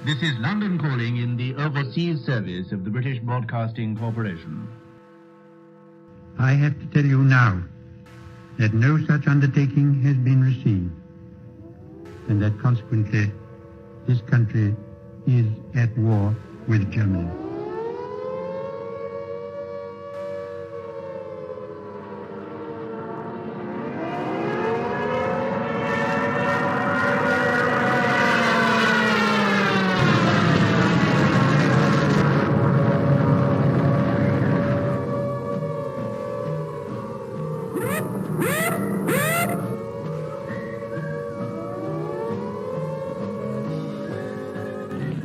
This is London calling in the overseas service of the British Broadcasting Corporation. I have to tell you now that no such undertaking has been received, and that consequently this country is at war with Germany.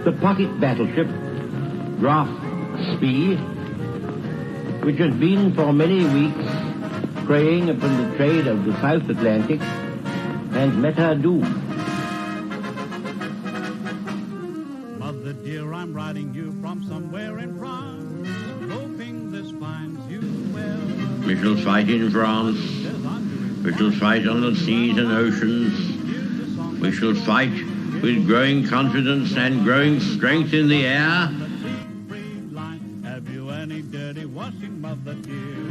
The pocket battleship, Graf Spee, which has been for many weeks preying upon the trade of the South Atlantic, has met her doom. Mother dear, I'm writing you from somewhere in France, hoping this finds you well. We shall fight in France. We shall fight on the seas and oceans. We shall fight with growing confidence and growing strength in the air.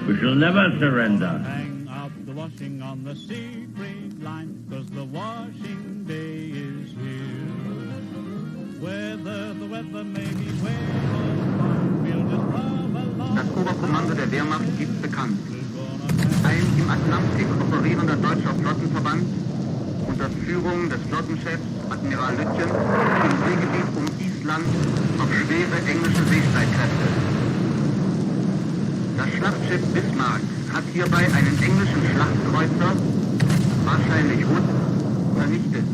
We shall never surrender. Hang up the washing on the Siegfried line, 'cause the washing day is here. Whether the weather may be wet or fine, we'll just love along. Das Oberkommando der Wehrmacht gibt bekannt. Ein im Atlantik operierender deutscher Flottenverband unter Führung des Flottenchefs Admiral Lütjen im Seegebiet um Island auf schwere englische Seestreitkräfte. Das Schlachtschiff Bismarck hat hierbei einen englischen Schlachtkreuzer, wahrscheinlich Hood, vernichtet.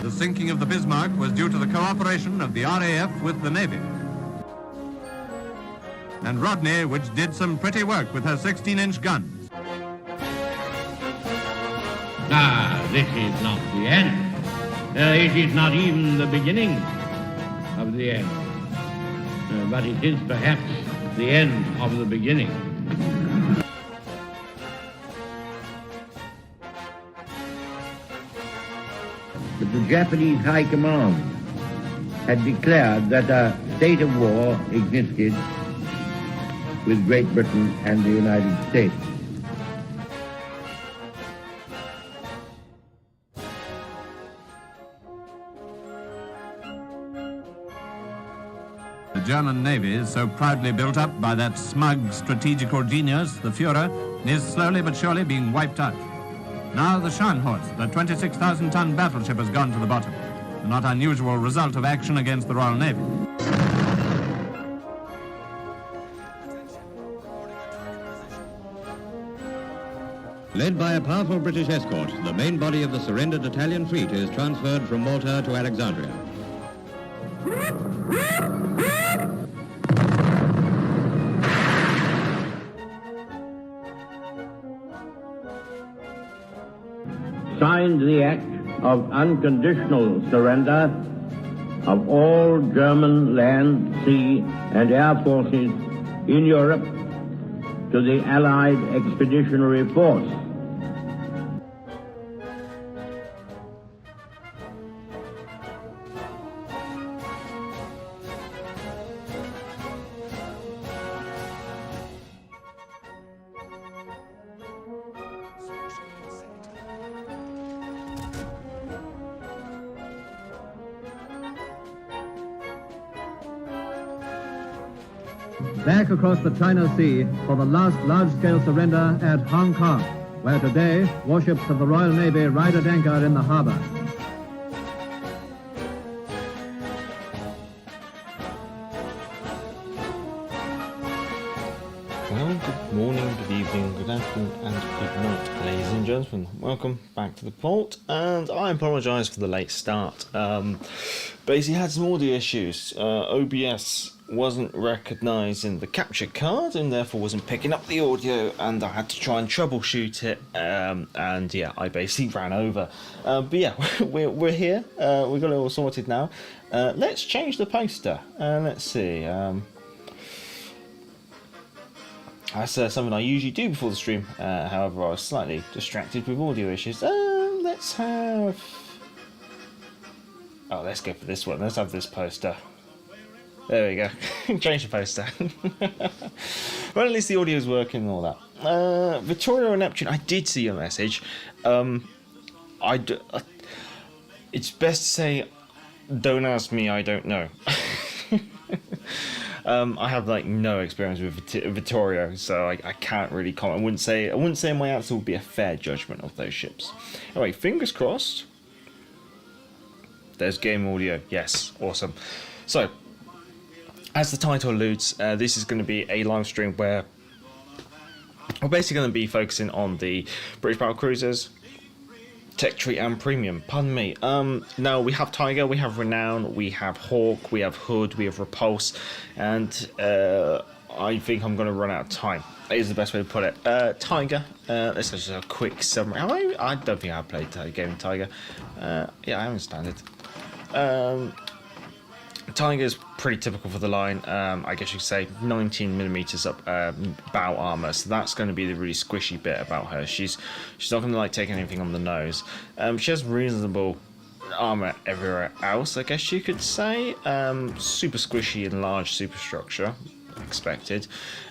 The sinking of the Bismarck was due to the cooperation of the RAF with the Navy. And Rodney, which did some pretty work with her 16-inch guns. This is not the end. It is not even the beginning of the end. But it is perhaps the end of the beginning. But the Japanese High Command had declared that a state of war existed with Great Britain and the United States. The German Navy, so proudly built up by that smug strategical genius, the Führer, is slowly but surely being wiped out. Now the Scharnhorst, the 26,000-ton battleship, has gone to the bottom, a not unusual result of action against the Royal Navy. Led by a powerful British escort, the main body of the surrendered Italian fleet is transferred from Malta to Alexandria. Signed the act of unconditional surrender of all German land, sea, and air forces in Europe to the Allied Expeditionary Force. Back across the China Sea for the last large-scale surrender at Hong Kong, where today warships of the Royal Navy ride at anchor in the harbor. Well, good morning, good evening, good afternoon, and good night, ladies and gentlemen. Welcome back to the vault, and I apologise for the late start. Basically had some audio issues. OBS wasn't recognising the capture card and therefore wasn't picking up the audio, and I had to try and troubleshoot it, and yeah, I basically ran over. But yeah, we're here, we've got it all sorted now. Let's change the poster, let's see. That's something I usually do before the stream. However, I was slightly distracted with audio issues. Let's have... Oh, let's go for this one. Let's have this poster. There we go. Change the poster. Well, at least the audio is working and all that. Vittorio and Neptune, I did see your message. It's best to say, don't ask me, I don't know. I have like no experience with Vittorio, so I can't really comment. I wouldn't say my answer would be a fair judgment of those ships. Anyway, fingers crossed. There's game audio. Yes, awesome. So, as the title alludes, this is going to be a live stream where we're basically going to be focusing on the British battle cruisers, Tech Tree and Premium. Pardon me. Now we have Tiger, we have Renown, we have Hawke, we have Hood, we have Repulse, and I think I'm going to run out of time. That is the best way to put it. Tiger. Let's just a quick summary. I don't think I've played a game of Tiger. Yeah, I understand it. Tiger is pretty typical for the line. I guess you could say 19mm up bow armor, so that's going to be the really squishy bit about her. She's not going to like take anything on the nose. She has reasonable armor everywhere else, I guess you could say. Super squishy and large superstructure, expected.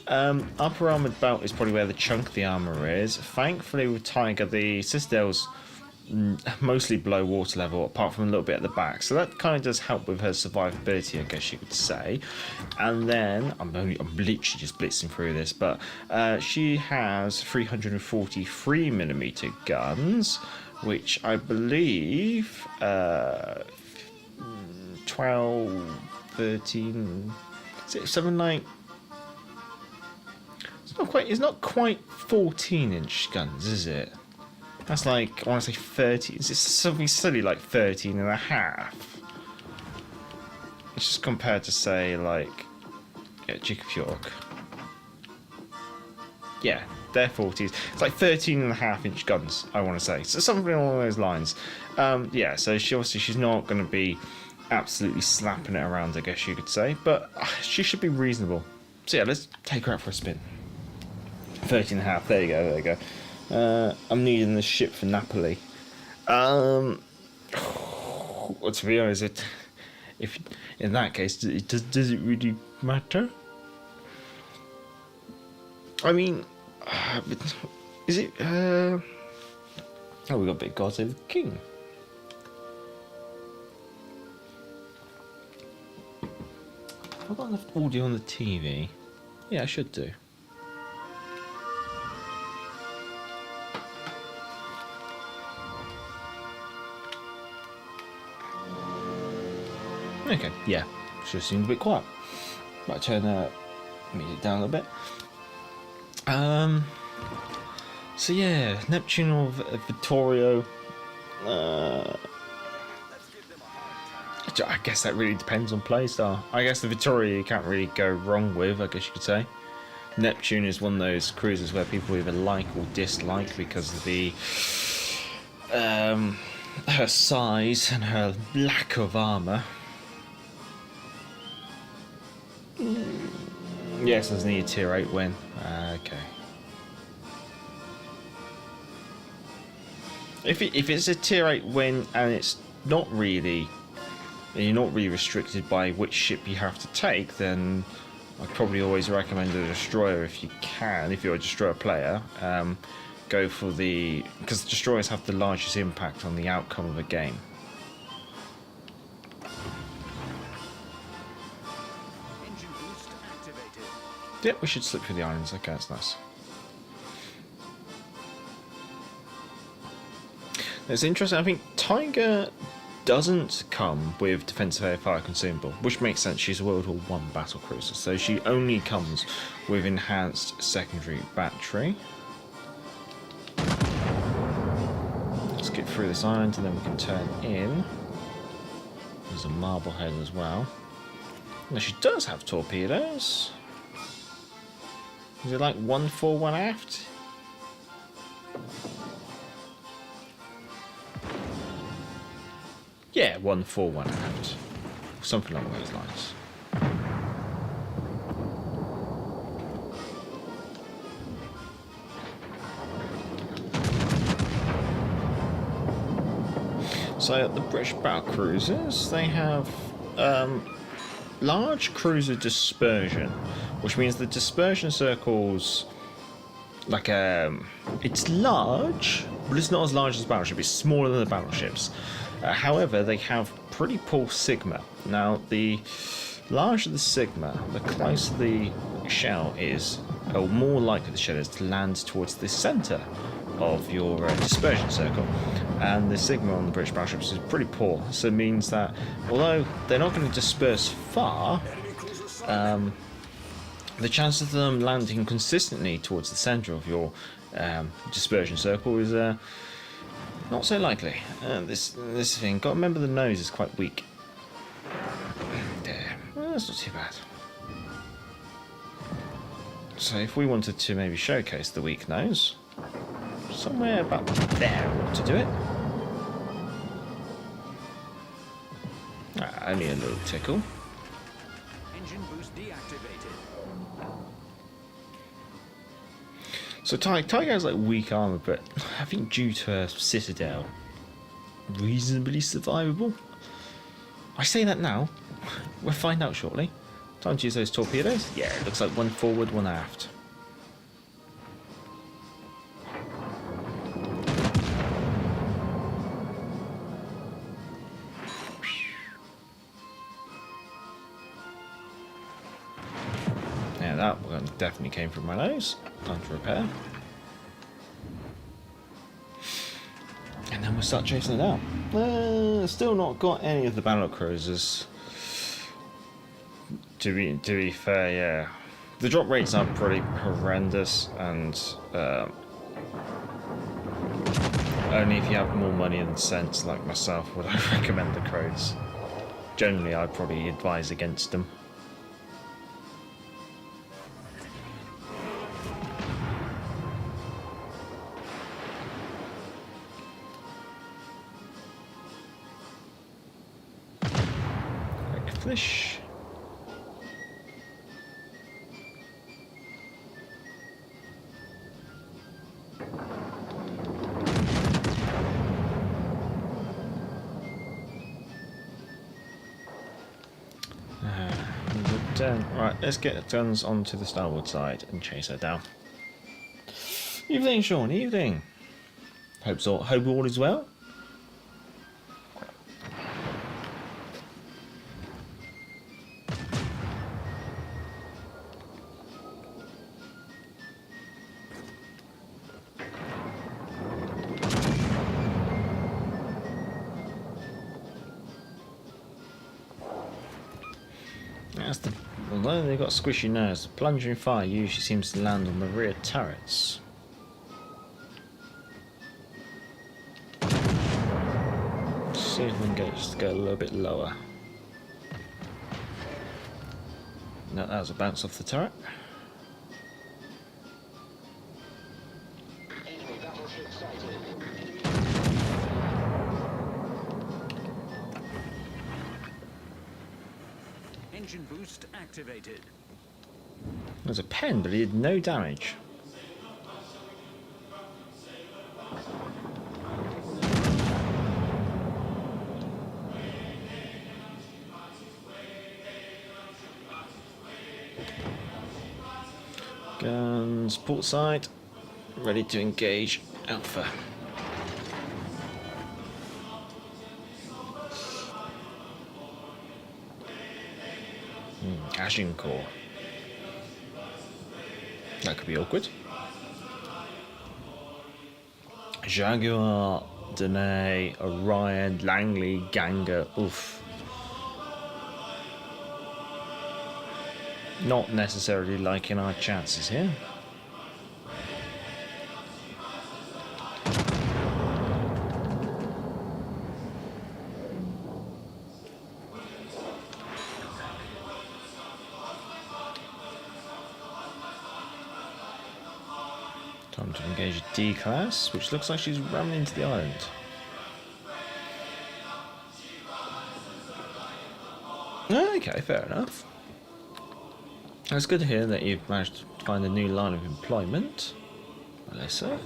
Upper armored belt is probably where the chunk of the armor is. Thankfully with Tiger, the citadels mostly below water level, apart from a little bit at the back, so that kind of does help with her survivability, I guess you could say. And then I'm literally just blitzing through this, but she has 343mm guns, which I believe 12, 13, 7, 9. It's not quite 14-inch guns, is it? That's like, I want to say 30. It's something silly like 13 and a half. It's just compared to, say, like, Duke of York. Yeah, they're 40s. It's like 13 and a half inch guns, I want to say. So something along those lines. Yeah, so she's not going to be absolutely slapping it around, I guess you could say. But she should be reasonable. So yeah, let's take her out for a spin. 13 and a half, there you go. I'm needing this ship for Napoli. Well, to be honest, if in that case, does it really matter? I mean, is it? Oh, we got a bit of God Save the King. Have I got enough audio on the TV? Yeah, I should do. Okay, yeah, should have seemed a bit quiet. Might turn the music down a little bit. So yeah, Neptune or Vittorio. I guess that really depends on playstyle. I guess the Vittorio you can't really go wrong with, I guess you could say. Neptune is one of those cruisers where people either like or dislike because of the her size and her lack of armor. Yes, there's need a tier 8 win. Okay. If it's a tier 8 win and it's not really, and you're not really restricted by which ship you have to take, then I'd probably always recommend a destroyer if you can. If you're a destroyer player, go for because destroyers have the largest impact on the outcome of a game. Yep, we should slip through the islands. Okay, that's nice. It's interesting. I think Tiger doesn't come with defensive air fire consumable, which makes sense. She's a World War I battle cruiser, so she only comes with enhanced secondary battery. Let's get through this island and then we can turn in. There's a Marblehead as well. Now she does have torpedoes. Is it like 1 fore, 1 aft? Yeah, 1 fore, 1 aft. Something along those lines. So the British battle cruisers, they have large cruiser dispersion, which means the dispersion circles, like it's large, but it's not as large as the battleship. It's smaller than the battleships. However, they have pretty poor sigma. Now, the larger the sigma, the closer the shell is, or more likely the shell is to land towards the centre of your dispersion circle. And the sigma on the British battleships is pretty poor, so it means that although they're not going to disperse far, the chance of them landing consistently towards the centre of your dispersion circle is not so likely. This thing, got to remember the nose is quite weak. There, well, that's not too bad. So if we wanted to maybe showcase the weak nose, somewhere about there ought to do it. Only a little tickle. Engine boost deactivated. So Tiger has like weak armor, but I think due to her citadel, reasonably survivable. I say that now. We'll find out shortly. Time to use those torpedoes. Yeah, it looks like one forward, one aft. Yeah, that one definitely came from my nose. Time to repair. And then we'll start chasing it down. Still not got any of the battle cruisers. To be fair, yeah. The drop rates are pretty horrendous, and only if you have more money and sense like myself would I recommend the Crows. Generally, I'd probably advise against them. Fish. Right, let's get guns onto the starboard side and chase her down. Evening, Sean. Evening. Hope all is well. Although they've got squishy nose, the plunging fire usually seems to land on the rear turrets. Let's see if we can get just to go a little bit lower. No, that was a bounce off the turret. Engine boost activated. There's a pen, but he did no damage. Guns port side, ready to engage Alpha. Ashen core. That could be awkward. Jaguar, Danae, Orion, Langley, Ganga. Oof. Not necessarily liking our chances here. Time to engage a D-class, which looks like she's ramming into the island. Okay, fair enough. It's good to hear that you've managed to find a new line of employment, Alyssa.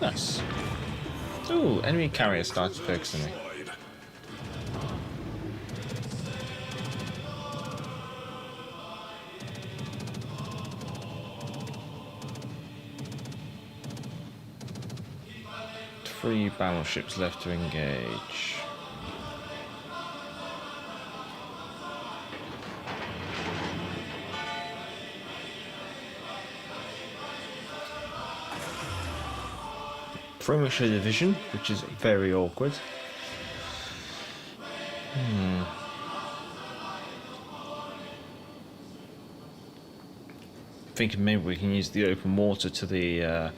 Nice. Ooh, enemy carrier started focusing me. Three battleships left to engage. Fromisher division, which is very awkward. Thinking maybe we can use the open water to the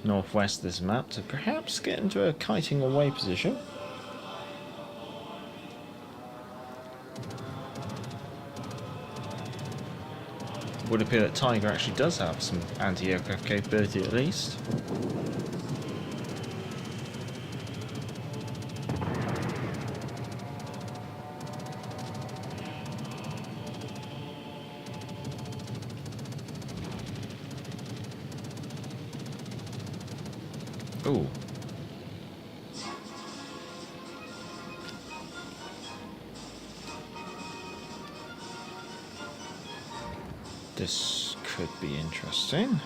northwest of this map to perhaps get into a kiting away position. Would appear that Tiger actually does have some anti-aircraft capability at least. Ooh. This could be interesting.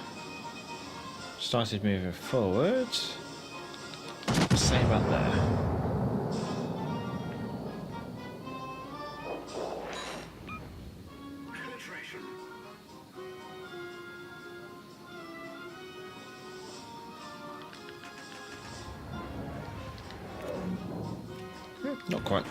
Started moving forward. What's say about there? Not quite.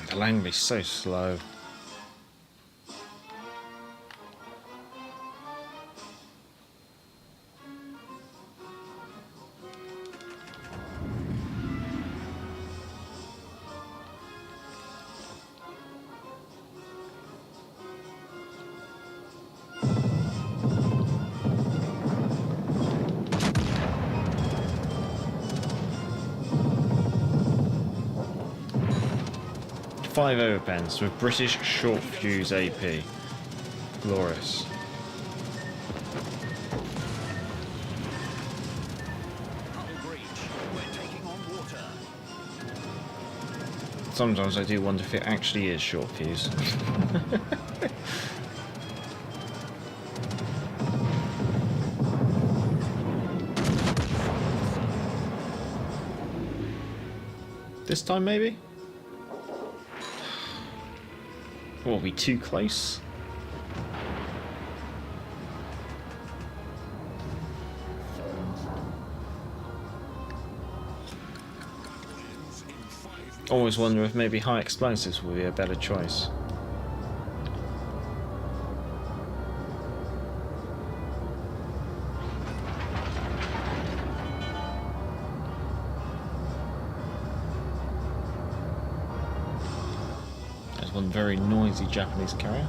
The Langley's so slow. Five overpens with British short fuse AP. Glorious. Sometimes I do wonder if it actually is short fuse. This time maybe? Will we be too close? Always wonder if maybe high explosives will be a better choice. There's one very noisy Japanese carrier.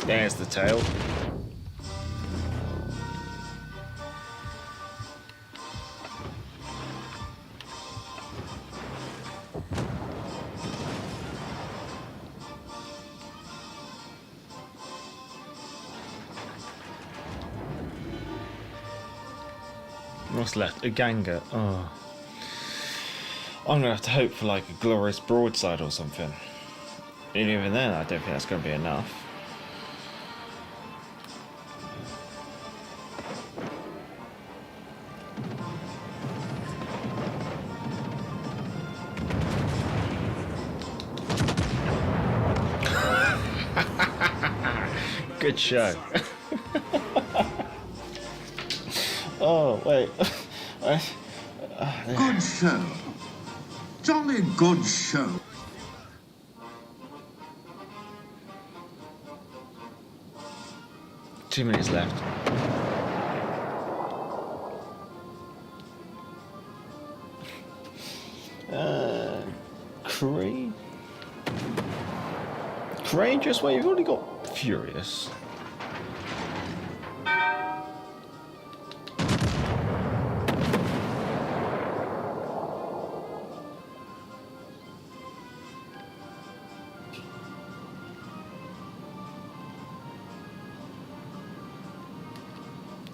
There's the tail. What's left? A ganger. Oh. I'm gonna have to hope for like a glorious broadside or something. And even then, I don't think that's gonna be enough. Good show. Oh, wait. Good show. Jolly good show. Two minutes left. Courageous? Well, you've already got Furious.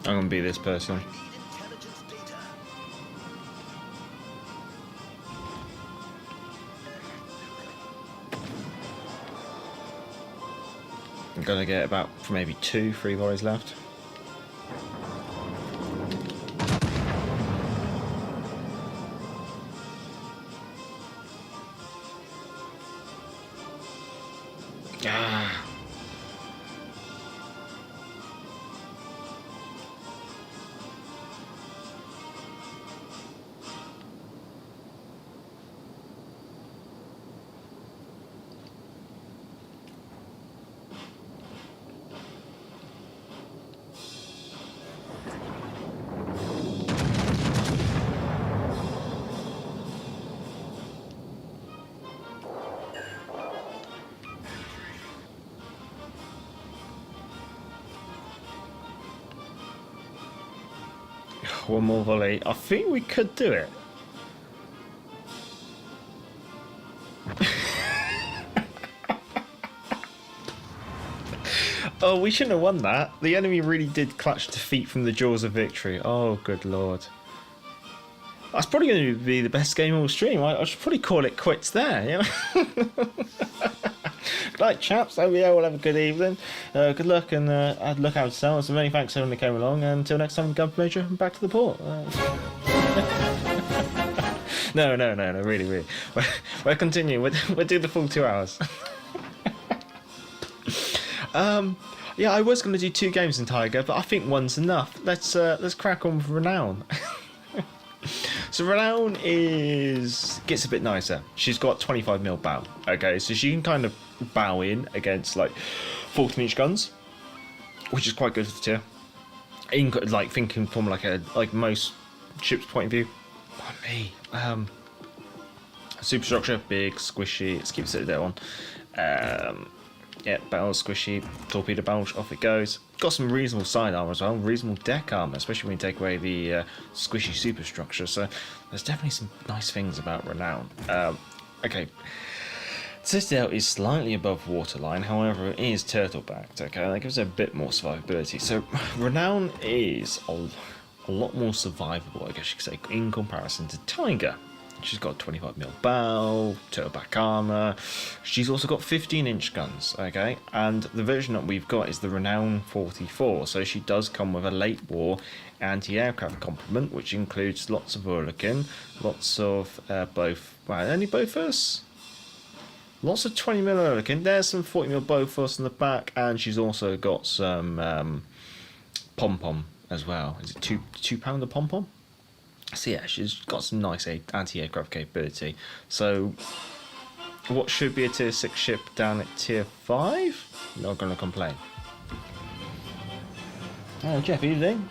I'm gonna be this person. I'm gonna get about maybe 2-3 volleys left. Ah. One more volley. I think we could do it. Oh, we shouldn't have won that. The enemy really did clutch defeat from the jaws of victory. Oh, good lord. That's probably going to be the best game on stream. I should probably call it quits there. You know? Right, chaps. Hope you all have a good evening. Good luck and look out yourselves. So many thanks to everyone that came along. And until next time, Gun Major, and back to the port. No, really. We're continuing. We'll do the full 2 hours. Yeah, I was going to do 2 games in Tiger, but I think one's enough. Let's crack on with Renown. So Renown gets a bit nicer. She's got 25mm bow. Okay, so she can kind of bow in against like 14-inch guns, which is quite good for the tier. In like thinking from like most ships' point of view. Me, superstructure, big, squishy. Let's keep it on. Yeah, barrel squishy, torpedo bulge, off it goes. Got some reasonable side armor as well, reasonable deck armor, especially when you take away the squishy superstructure. So there's definitely some nice things about Renown. Okay, Citadel is slightly above waterline, however it is turtle-backed. Okay, that gives it a bit more survivability. So Renown is a lot more survivable, I guess you could say, in comparison to Tiger. She's got 25mm bow, turtle-back armor. She's also got 15-inch guns, okay? And the version that we've got is the Renown 44. So she does come with a late war anti-aircraft complement, which includes lots of Hurricane, lots of only Bofors? Lots of 20mm Hurricane. There's some 40mm Bofors in the back, and she's also got some pom-pom as well. Is it 2-pounder pom-pom? So yeah, she's got some nice anti-aircraft capability. So what should be a tier 6 ship down at tier 5? Not going to complain. Oh, Jeff, evening.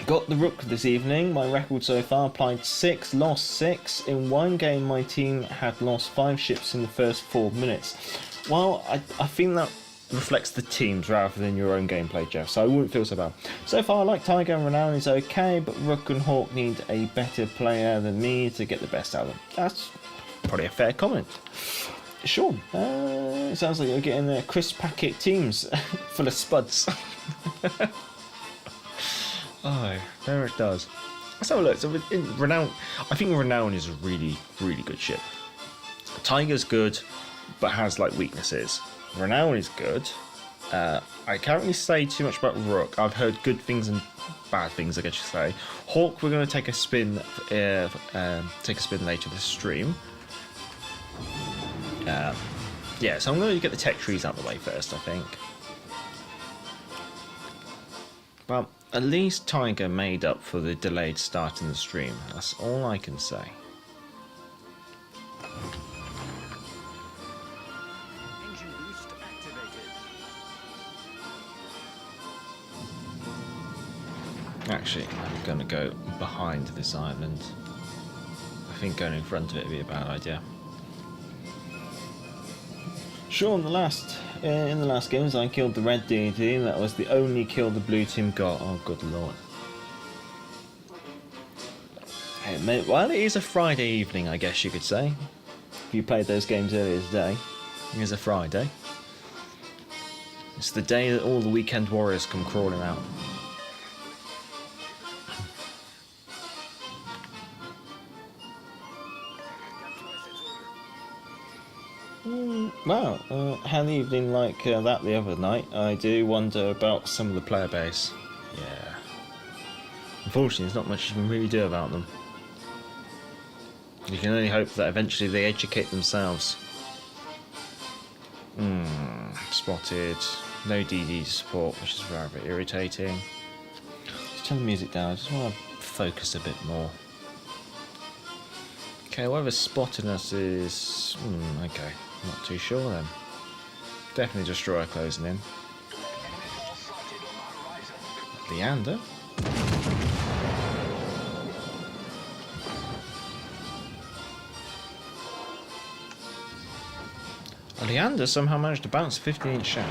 Got the Rook this evening. My record so far, applied 6, lost 6. In one game, my team had lost 5 ships in the first 4 minutes. Well, I think that reflects the teams rather than your own gameplay, Jeff, so I wouldn't feel so bad. So far, I like Tiger and Renown is okay, but Rook and Hawke need a better player than me to get the best out of them. That's probably a fair comment. Sure, it sounds like you're getting a crisp packet teams full of spuds. Oh, there it does. Let's have a look. So in Renown, I think Renown is a really, really good ship. Tiger's good, but has like weaknesses. Renown is good. I can't really say too much about Rook. I've heard good things and bad things, I guess you say. Hawke, we're going to take a spin. Take a spin later this stream. Yeah, so I'm going to get the tech trees out of the way first, I think. Well, at least Tiger made up for the delayed start in the stream. That's all I can say. Engine boost activated. Actually, I'm going to go behind this island. I think going in front of it would be a bad idea. Sure, in the last games I killed the red team. That was the only kill the blue team got. Oh, good lord. Hey, mate, well, it is a Friday evening, I guess you could say. If you played those games earlier today, it is a Friday. It's the day that all the weekend warriors come crawling out. Wow, had the evening like that the other night. I do wonder about some of the player base. Yeah. Unfortunately, there's not much you can really do about them. You can only hope that eventually they educate themselves. Spotted. No DD support, which is rather irritating. Let's turn the music down. I just want to focus a bit more. Okay, whatever spotting us is... okay. Not too sure then. Definitely destroyer closing in. Leander. Leander somehow managed to bounce a 15-inch shell.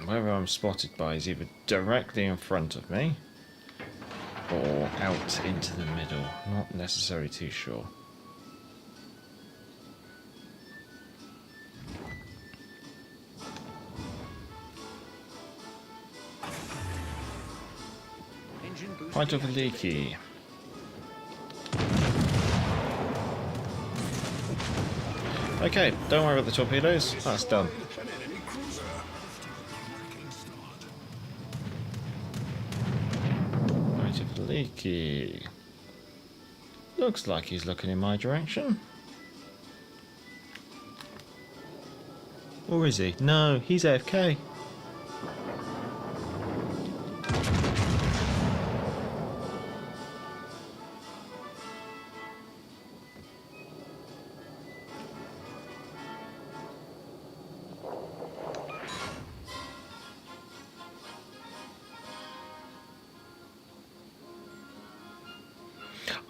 Wherever I'm spotted by is either directly in front of me or out into the middle. Not necessarily too sure. Point of a leaky. Okay, don't worry about the torpedoes. That's done. Leaky. Looks like he's looking in my direction. Or is he? No, he's AFK.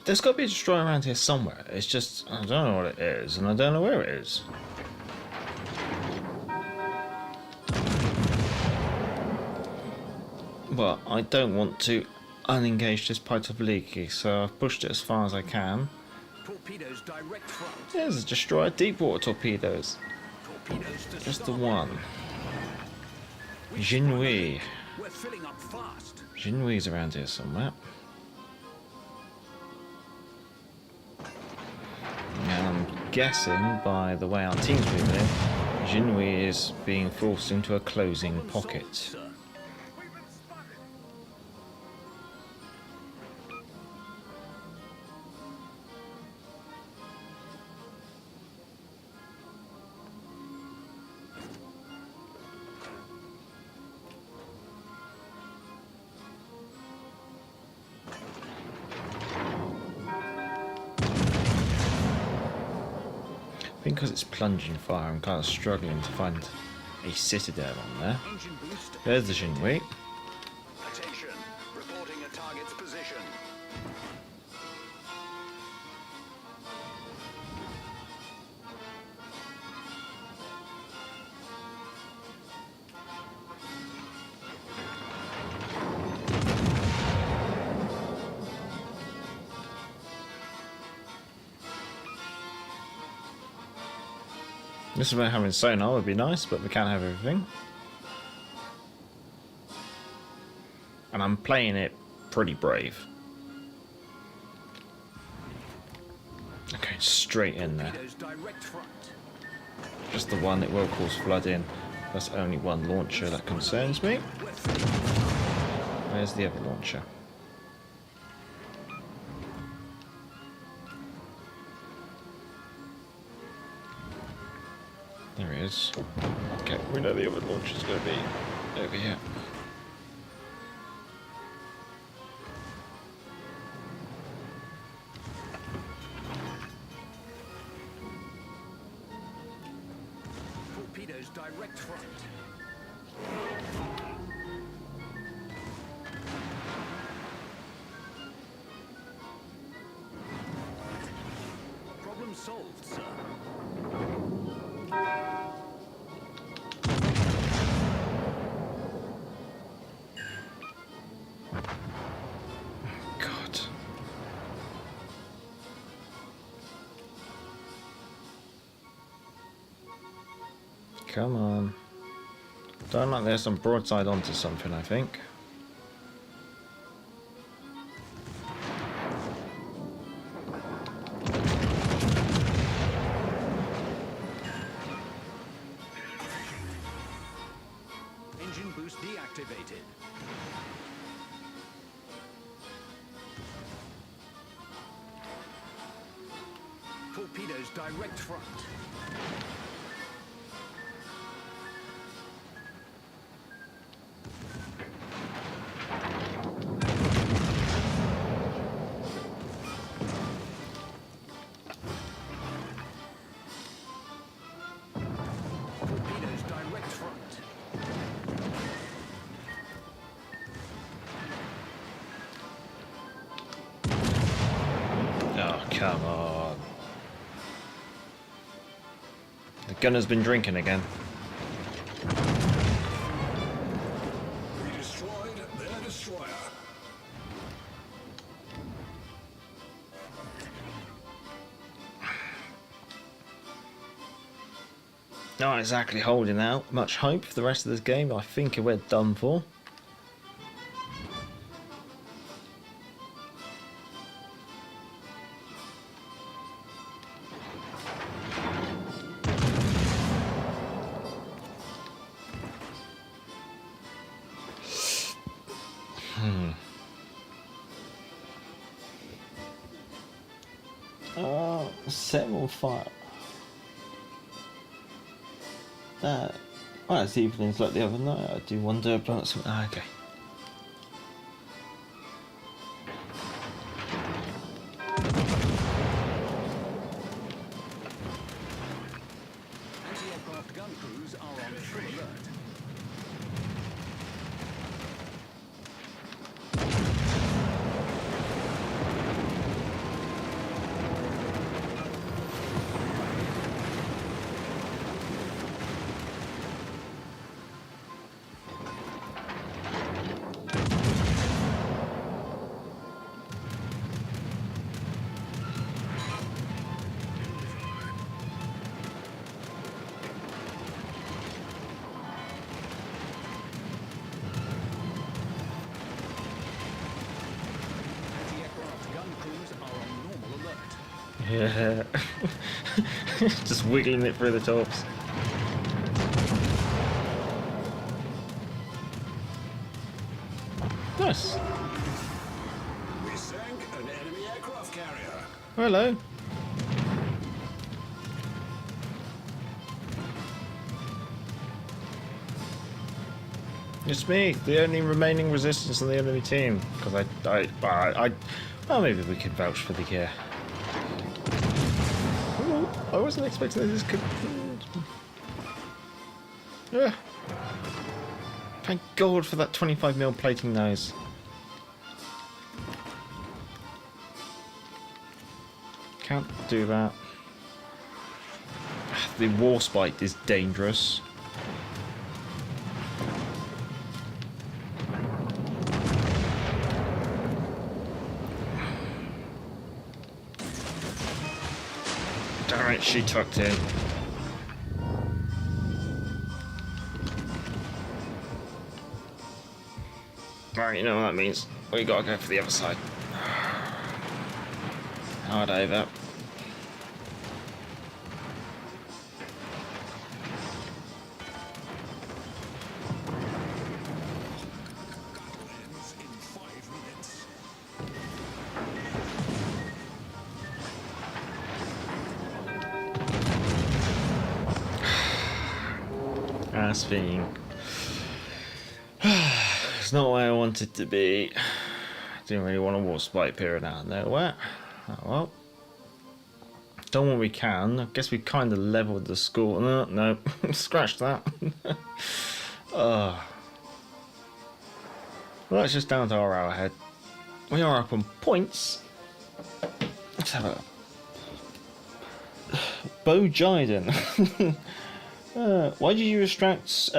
There's got to be a destroyer around here somewhere. It's just, I don't know what it is, and I don't know where it is. But I don't want to unengage this part of leaky, so I've pushed it as far as I can. Torpedoes direct front. There's a destroyer, deep water torpedoes. Just the one. Jinhui. We're filling up fast. Jinhui's around here somewhere. And I'm guessing by the way our team's moving, Jinhui is being forced into a closing pocket. I think because it's plunging fire, I'm kind of struggling to find a citadel on there. There's the Jinhui. Attention, reporting a target's position. This is where having sonar would be nice, but we can't have everything. And I'm playing it pretty brave. Okay, straight in there. Just the one that will cause flooding. That's only one launcher that concerns me. Where's the other launcher? There he is. Okay, we know the other launcher's going to be over here. Torpedoes direct front. Problem solved, sir. God. Come on. Don't like there's some broadside onto something, I think. Engine boost deactivated. Torpedoes direct front. Torpedoes direct front. Oh, come on. The gunner's been drinking again. We destroyed their destroyer. Not exactly holding out much hope for the rest of this game. I think we're done for. Set on fire. That. Well, it's evenings like the other night. I do wonder about some. Ah, okay. Anti-aircraft gun crews are on full alert. Yeah. Just wiggling it through the tops. Nice. We sank an enemy aircraft carrier. Hello. It's me, the only remaining resistance on the enemy team. Because well, maybe we could vouch for the gear. I wasn't expecting that this could. Yeah. Thank God for that 25mm plating nose. Can't do that. The Warspite is dangerous. Damn it, she tucked in. Right, you know what that means. We gotta go for the other side. Hard over. Ass thing. It's not where I want it to be. Didn't really want a war spike period out of nowhere. Oh well. Done what we can. I guess we kind of leveled the score. No, scratch that. Well, that's just down to our arrowhead. We are up on points. Let's have a Bo Jiden. Why did you restrict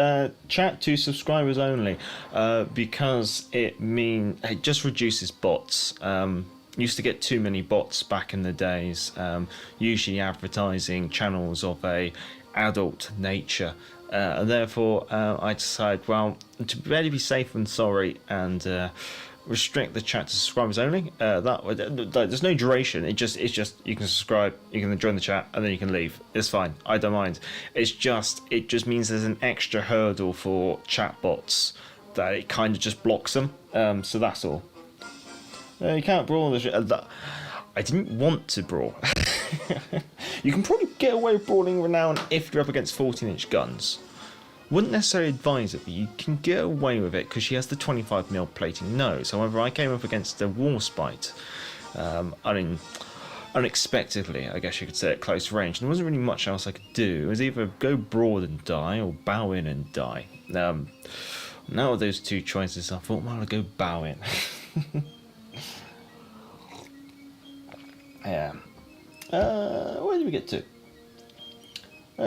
chat to subscribers only? Because it just reduces bots. Used to get too many bots back in the days, usually advertising channels of a adult nature. And therefore, I decided, well, to better be safe than sorry, and restrict the chat to subscribers only. There's no duration. It's just you can subscribe, you can join the chat, and then you can leave. It's fine. I don't mind. It just means there's an extra hurdle for chat bots that it kind of just blocks them. So that's all. You can't brawl. I didn't want to brawl. You can probably get away with brawling Renown if you're up against 14-inch guns. Wouldn't necessarily advise it, but you can get away with it because she has the 25mm plating nose. However, I came up against a Warspite unexpectedly, I guess you could say, at close range. And there wasn't really much else I could do. It was either go broad and die or bow in and die. Now with those two choices, I thought, well, I'll go bow in. Yeah. Where did we get to?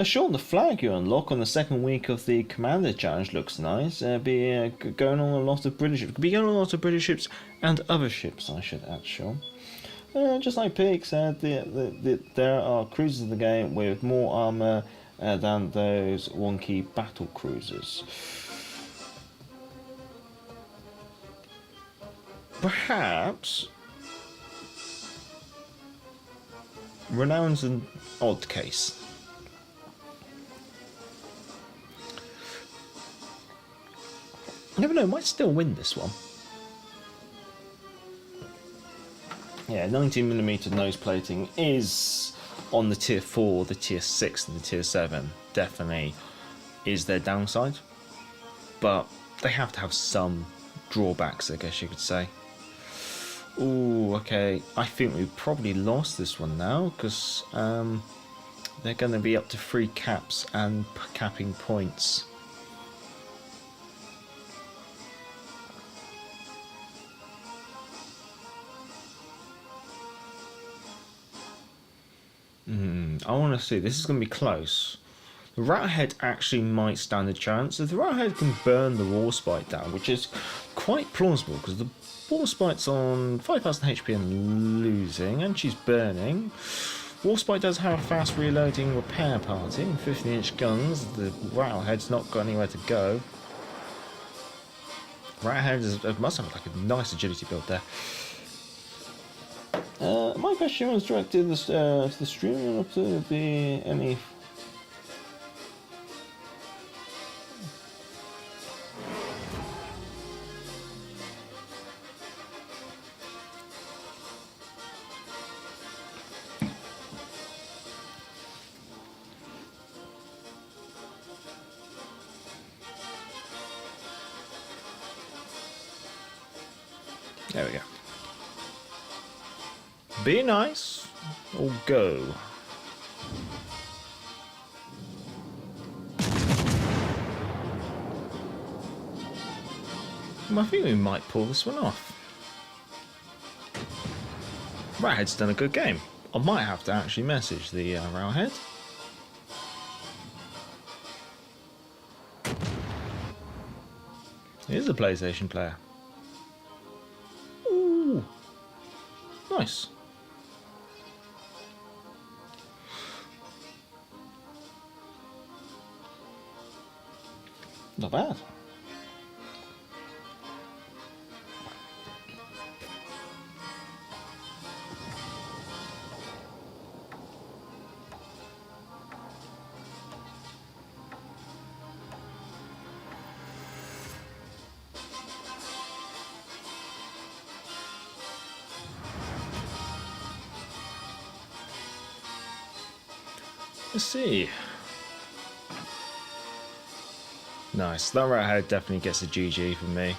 Sure, the flag you unlock on the second week of the Commander Challenge looks nice. Going on a lot of British ships. Could be going on a lot of British ships and other ships, I should add, sure. Just like Pig said, there are cruisers in the game with more armour than those wonky battle cruisers. Perhaps Renown's an odd case. You never know, might still win this one. Yeah, 19mm nose plating is on the tier 4, the tier 6 and the tier 7. Definitely is their downside. But they have to have some drawbacks, I guess you could say. Ooh, okay. I think we've probably lost this one now, because they're going to be up to 3 caps and capping points. I want to see. This is going to be close. The Rattlehead actually might stand a chance. If the Rattlehead can burn the Warspite down, which is quite plausible, because the Warspite's on 5,000 HP and losing, and she's burning. Warspite does have a fast reloading repair party, 15-inch guns. The Rattlehead's not got anywhere to go. Rattlehead must have like a nice agility build there. My question was directed to the stream, not to be any. There we go. Be nice or go. I think we might pull this one off. Rattlehead's done a good game. I might have to actually message the Rattlehead. Here's a PlayStation player. Ooh, nice. Not bad. Let's see. Nice. That right head definitely gets a GG from me.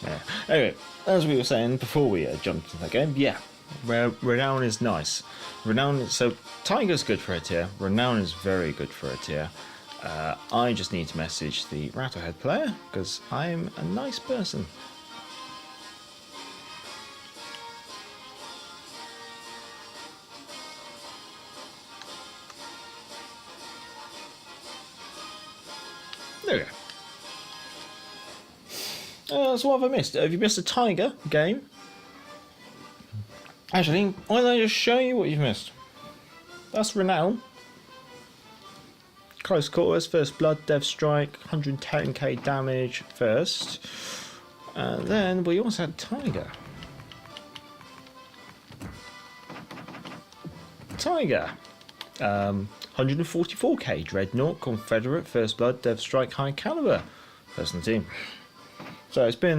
Yeah. Anyway, as we were saying before we jumped into that game, yeah, Renown is nice. Renown, so Tiger's good for a tier. Renown is very good for a tier. I just need to message the Rattlehead player because I'm a nice person. There we go. So what have I missed? Have you missed a Tiger game? Actually, why don't I just show you what you've missed? That's Renown. Close quarters, first blood, dev strike, 110k damage first. And then we also had Tiger. Tiger. 144k Dreadnought, Confederate, first blood, dev strike, high caliber. First in the team. So it's been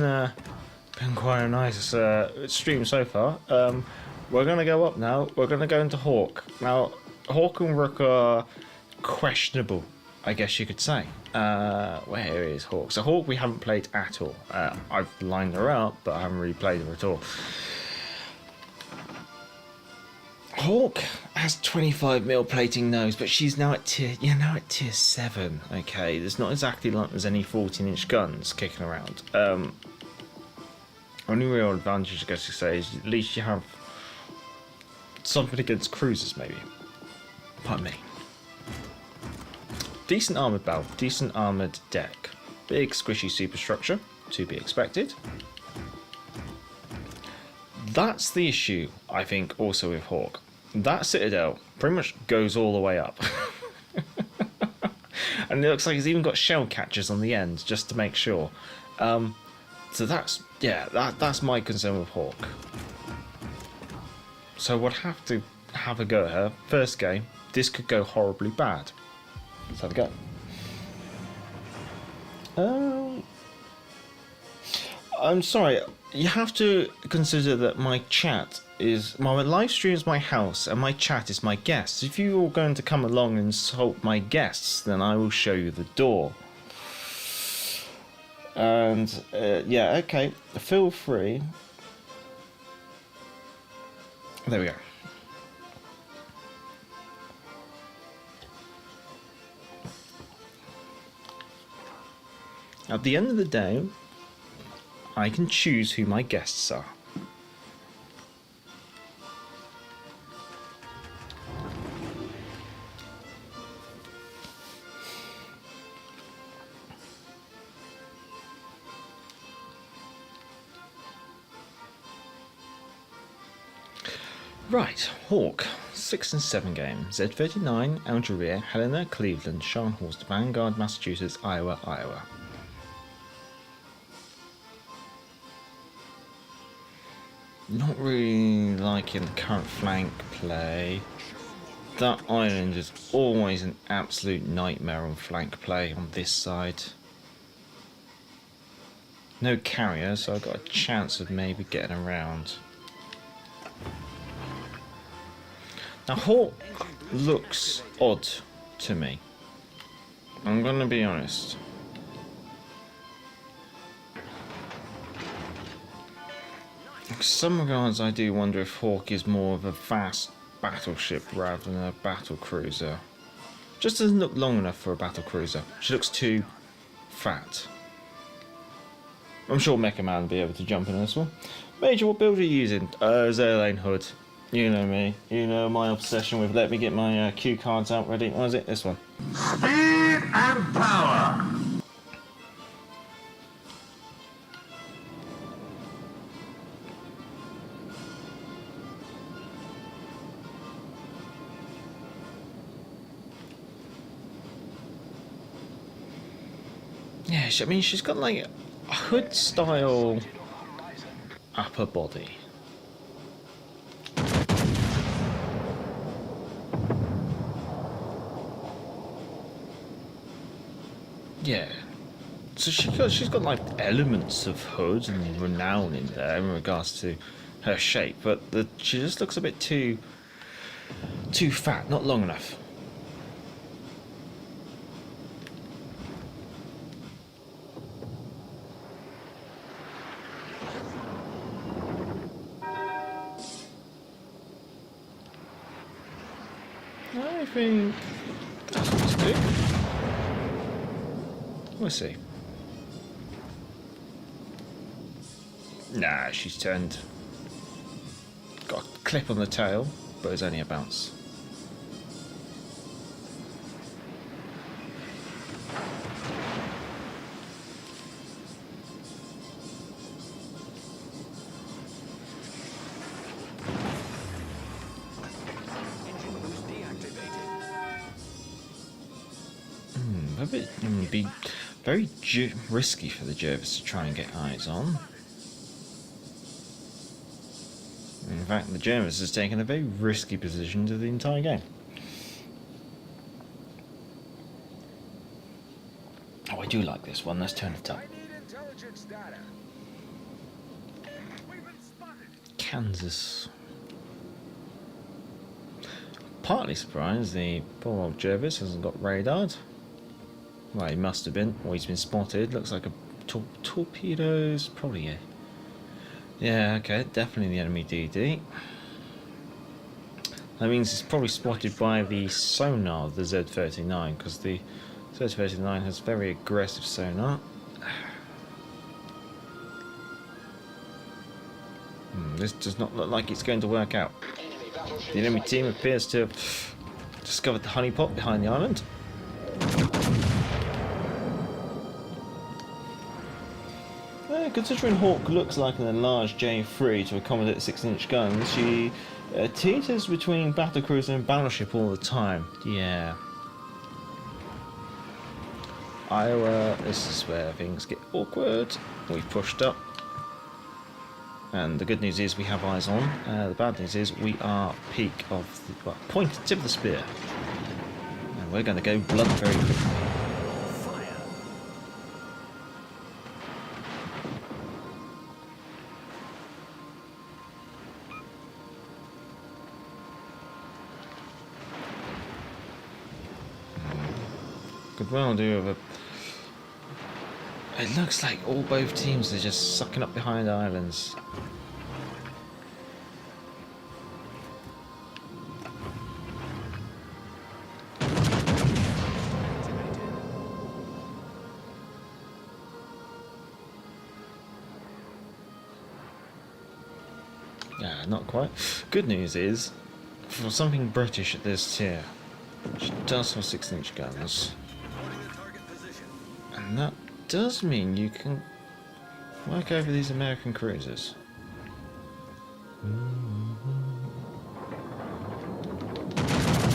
quite a nice stream so far. We're going to go up now. We're going to go into Hawke. Now, Hawke and Rook are questionable, I guess you could say. Where is Hawke? So Hawke we haven't played at all. I've lined her up, but I haven't really played her at all. Hawke has 25mm plating nose, but she's now at tier 7. Okay, there's not exactly like there's any 14-inch guns kicking around. Only real advantage, I guess you say, is at least you have something against cruisers, maybe. Pardon me. Decent armoured bow, decent armoured deck. Big squishy superstructure, to be expected. That's the issue, I think, also with Hawke. That Citadel pretty much goes all the way up. And it looks like it's even got shell catchers on the end, just to make sure. So that's my concern with Hawke. So we'll have to have a go at her. First game, this could go horribly bad. Let's have a go. I'm sorry, you have to consider that my live stream is my house and my chat is my guests. If you're going to come along and insult my guests, then I will show you the door. And yeah, okay, feel free. There we go. At the end of the day, I can choose who my guests are. Right, Hawke, 6 and 7 games. Z39, Algeria, Helena, Cleveland, Scharnhorst, Vanguard, Massachusetts, Iowa. Not really liking the current flank play. That island is always an absolute nightmare on flank play on this side. No carrier, so I've got a chance of maybe getting around. Now Hawke looks odd to me. I'm gonna be honest. In some regards, I do wonder if Hawke is more of a fast battleship rather than a battle cruiser. Just doesn't look long enough for a battle cruiser. She looks too fat. I'm sure Mecha Man will be able to jump in this one. Major, what build are you using? Zerlane Hood. You know me. You know my obsession with let me get my cue cards out ready. What is it? This one. Speed and power. Yeah, I mean, she's got like a hood style upper body. Yeah, so she's got like elements of hood and Renown in there in regards to her shape, but she just looks a bit too too fat, not long enough. I think that's what to do. We'll see. Nah, she's turned. Got a clip on the tail, but it's only a bounce. It would be very risky for the Jervis to try and get eyes on. In fact, the Jervis has taken a very risky position to the entire game. Oh, I do like this one. Let's turn it up. Kansas. Partly surprised the poor old Jervis hasn't got radared. Well, he must have been, or he's been spotted. Looks like a torpedoes, probably a... Yeah, okay, definitely the enemy DD. That means it's probably spotted by the sonar of the Z39, because the Z39 has very aggressive sonar. This does not look like it's going to work out. The enemy team appears to have discovered the honeypot behind the island. Considering Hawke looks like an enlarged J3 to accommodate 6-inch guns, she teeters between battlecruiser and battleship all the time. Yeah. Iowa, this is where things get awkward. We've pushed up. And the good news is we have eyes on. The bad news is we are peak of the point, tip of the spear. And we're going to go blunt very quickly. Could well do with a... It looks like both teams are just sucking up behind islands. Yeah, not quite. Good news is, for something British at this tier, which does have 6-inch guns, and that does mean you can work over these American cruisers.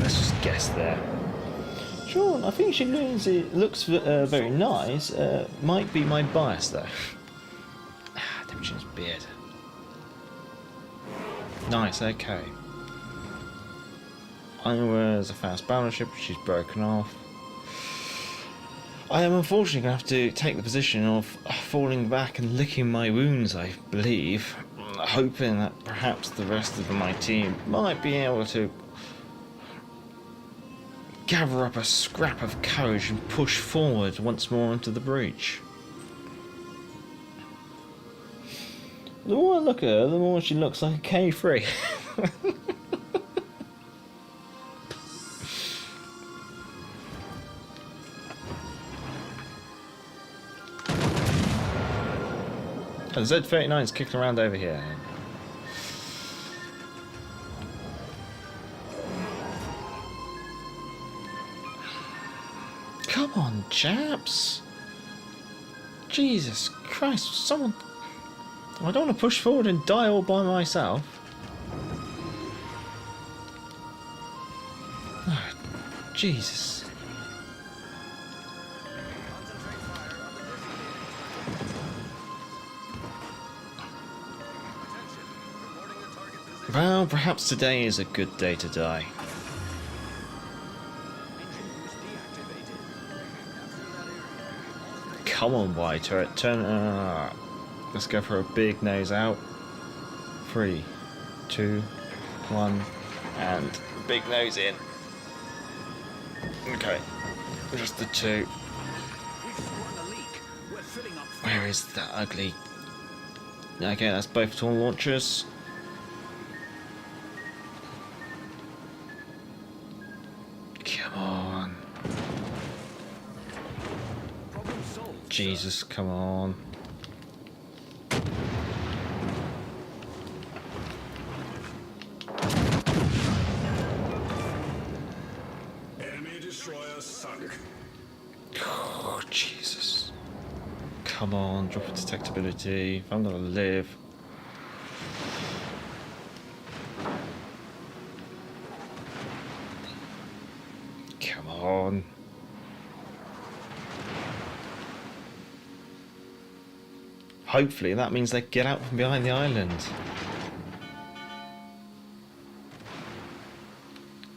Let's just guess there. Sure, I think she looks very nice. Might be my bias though. Tempesture's beard. Nice, okay. Iowa's a fast battleship, she's broken off. I am unfortunately going to have to take the position of falling back and licking my wounds, I believe, hoping that perhaps the rest of my team might be able to gather up a scrap of courage and push forward once more into the breach. The more I look at her, the more she looks like a K3. The Z39's kicking around over here. Come on, chaps! Jesus Christ, someone... I don't want to push forward and die all by myself. Oh, Jesus. Well, perhaps today is a good day to die. Come on, wide turret, turn. Let's go for a big nose out. 3, 2, 1, and big nose in. Okay, just the two. Where is that ugly? Okay, that's both torn launchers. Come on. Jesus, come on. Enemy destroyer sunk. Oh, Jesus. Come on, drop a detectability. If I'm gonna live. Come on. Hopefully that means they get out from behind the island.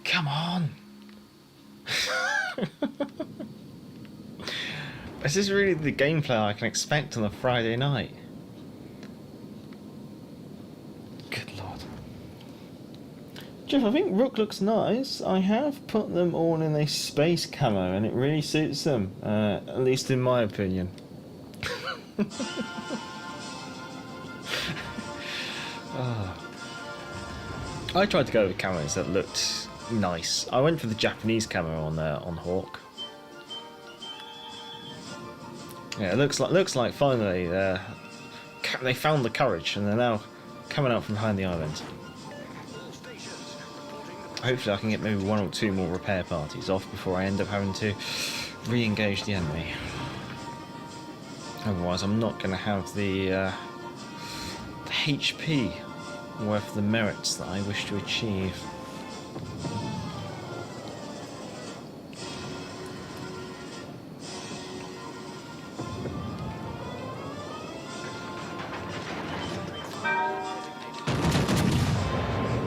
Come on. Is this really the gameplay I can expect on a Friday night? Good lord. Jeff, I think Rook looks nice. I have put them all in a space camo and it really suits them, at least in my opinion. Oh. I tried to go with camos that looked nice. I went for the Japanese camo on Hawke. Yeah, it looks like finally they found the courage and they're now coming out from behind the island. Hopefully I can get maybe 1 or 2 more repair parties off before I end up having to re-engage the enemy. Otherwise I'm not going to have the HP worth the merits that I wish to achieve.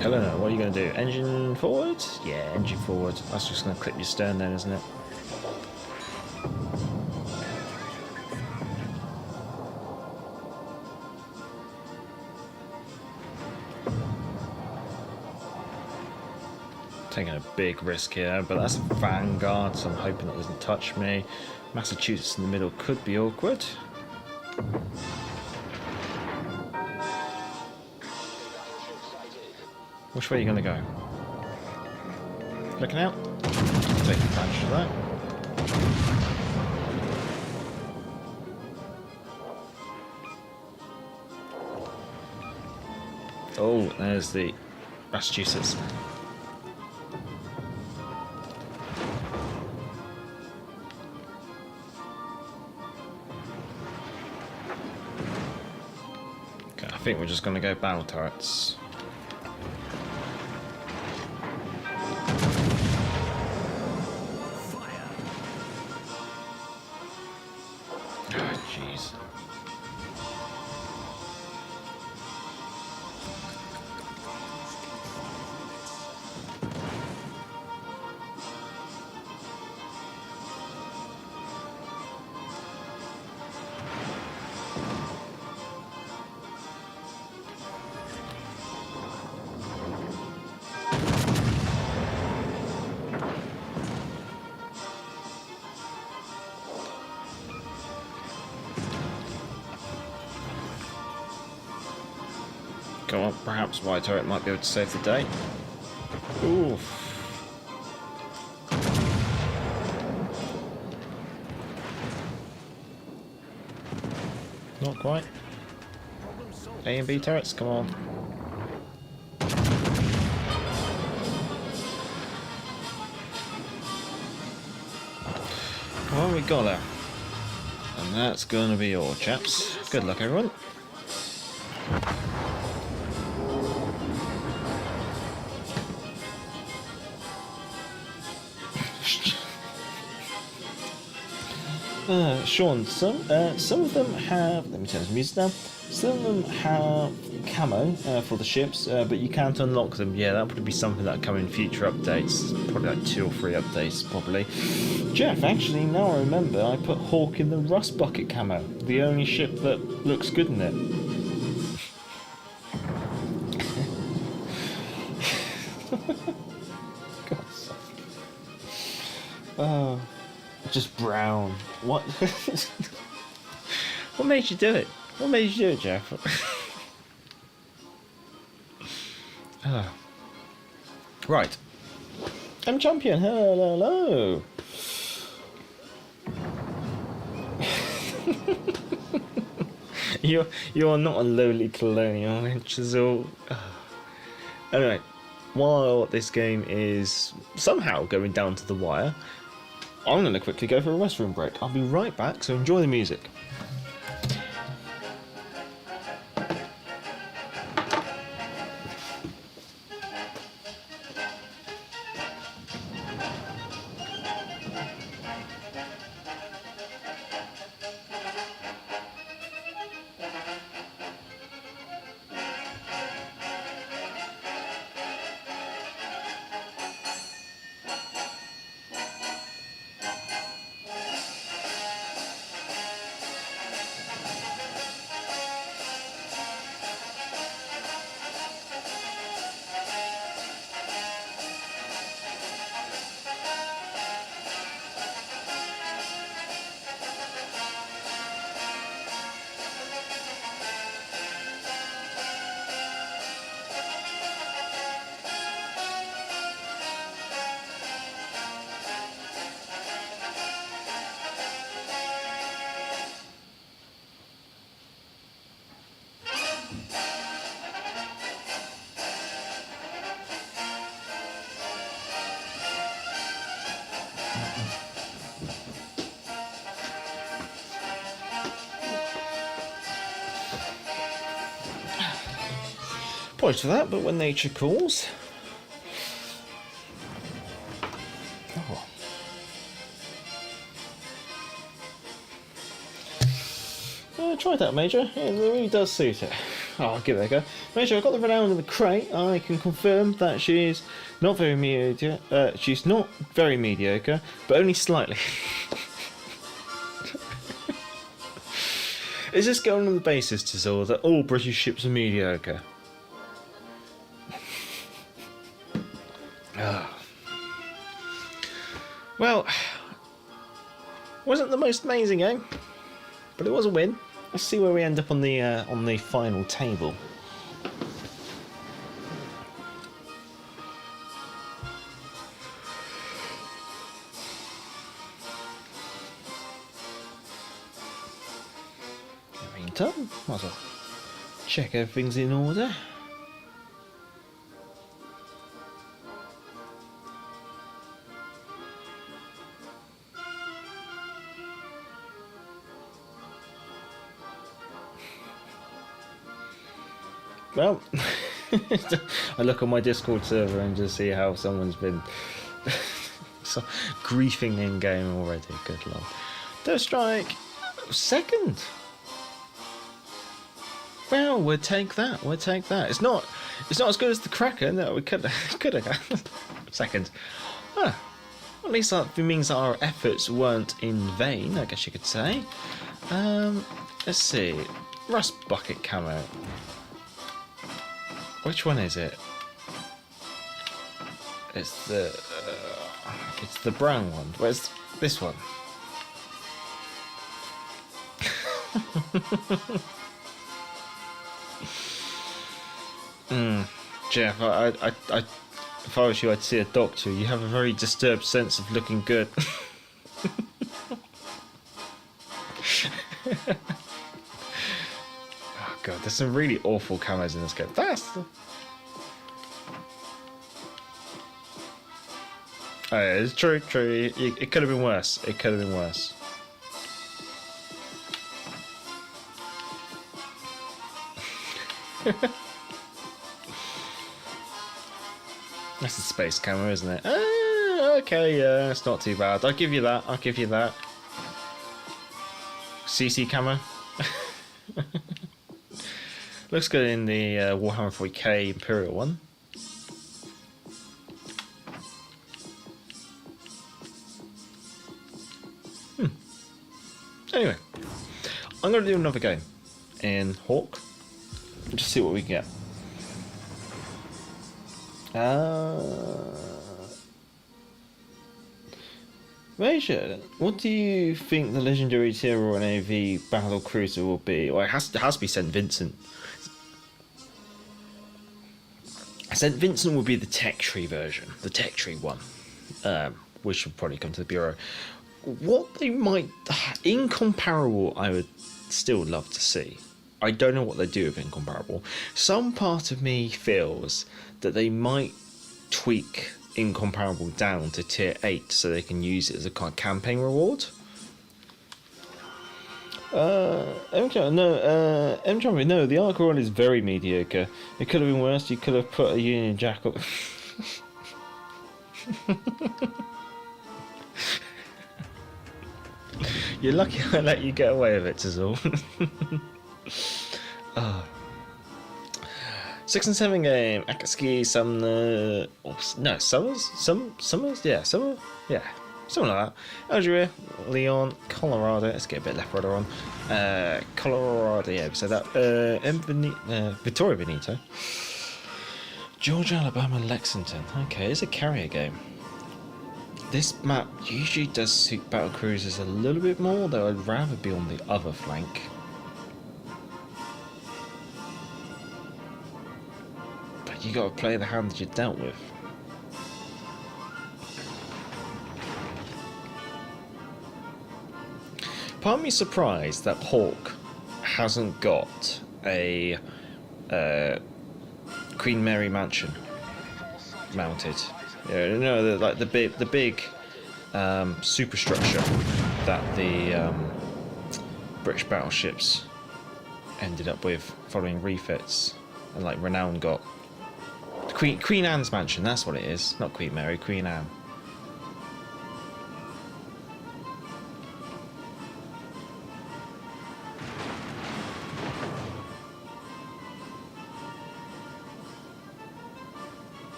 Helena, what are you going to do? Engine forward? Yeah, engine forward. That's just going to clip your stern then, isn't it? Taking a big risk here, but that's a Vanguard, so I'm hoping it doesn't touch me. Massachusetts in the middle could be awkward. Which way are you going to go? Looking out? Take advantage of that. Oh, there's the Massachusetts. Okay, I think we're just going to go battle turrets. Come on, perhaps my turret might be able to save the day. Oof. Not quite. A and B turrets, come on. Well, we got her. And that's going to be all, chaps. Good luck, everyone. Sean, some of them have, let me turn this music down, some of them have camo for the ships, but you can't unlock them. Yeah, that would be something that come in future updates, probably like 2 or 3 updates, probably. Jeff, actually, now I remember, I put Hawke in the Rust Bucket camo, the only ship that looks good in it. Oh, just brown. What? What made you do it? What made you do it, Jeff? Oh. Right. I'm champion. Hello. You are not a lowly colonial, Chisel. Anyway, while this game is somehow going down to the wire, I'm going to quickly go for a restroom break. I'll be right back, so enjoy the music. Apologies for that, but when nature calls. Oh. Try that, Major. It really does suit it. Oh, I'll give it a go. Major, I've got the Renown in the crate. I can confirm that she's not very mediocre. She's not very mediocre, but only slightly. Is this going on the basis, Tizor, that all British ships are mediocre? Well, wasn't the most amazing game, but it was a win. Let's see where we end up on the final table. In the meantime, might as well check everything's in order. Well, I look on my Discord server and just see how someone's been griefing in game already. Good lord. Third strike, second. Well, we'll take that. We'll take that. It's not as good as the Cracker. No, we could have second. Huh. At least that means that our efforts weren't in vain, I guess you could say. Let's see. Rust bucket camo. Which one is it? It's the brown one. Where's this one? Jeff, if I was you, I'd see a doctor. You have a very disturbed sense of looking good. God, there's some really awful camos in this game. Oh, yeah, it's true. It could have been worse. It could have been worse. That's a space camo, isn't it? Okay, yeah, it's not too bad. I'll give you that. CC camo. Looks good in the Warhammer 40k Imperial one. Anyway, I'm going to do another game in Hawke. Just see what we can get. Major, what do you think the legendary tier 1 AV battle cruiser will be? Well, it has to be St. Vincent. St. Vincent will be the tech tree version, the tech tree one, which will probably come to the Bureau. What they might, incomparable, I would still love to see. I don't know what they do with incomparable. Some part of me feels that they might tweak incomparable down to tier 8 so they can use it as a kind of campaign reward. No, the Arc Royal is very mediocre. It could have been worse. You could have put a Union Jack up. You're lucky I let you get away with it, Tazul. 6 and 7 game. Akatsuki, Sumner. No, Summers? Summers? Yeah, Summer? Yeah. Something like that. Algeria, Leon, Colorado. Let's get a bit left rudder on. Colorado, yeah, so that. Victoria Benito. Georgia, Alabama, Lexington. Okay, it's a carrier game. This map usually does suit battle cruisers a little bit more, though I'd rather be on the other flank. But you gotta play the hand that you're dealt with. Part of me surprised that Hawke hasn't got a Queen Mary mansion mounted. You know, like the big superstructure that the British battleships ended up with following refits, and like Renown got Queen Anne's mansion. That's what it is, not Queen Mary, Queen Anne.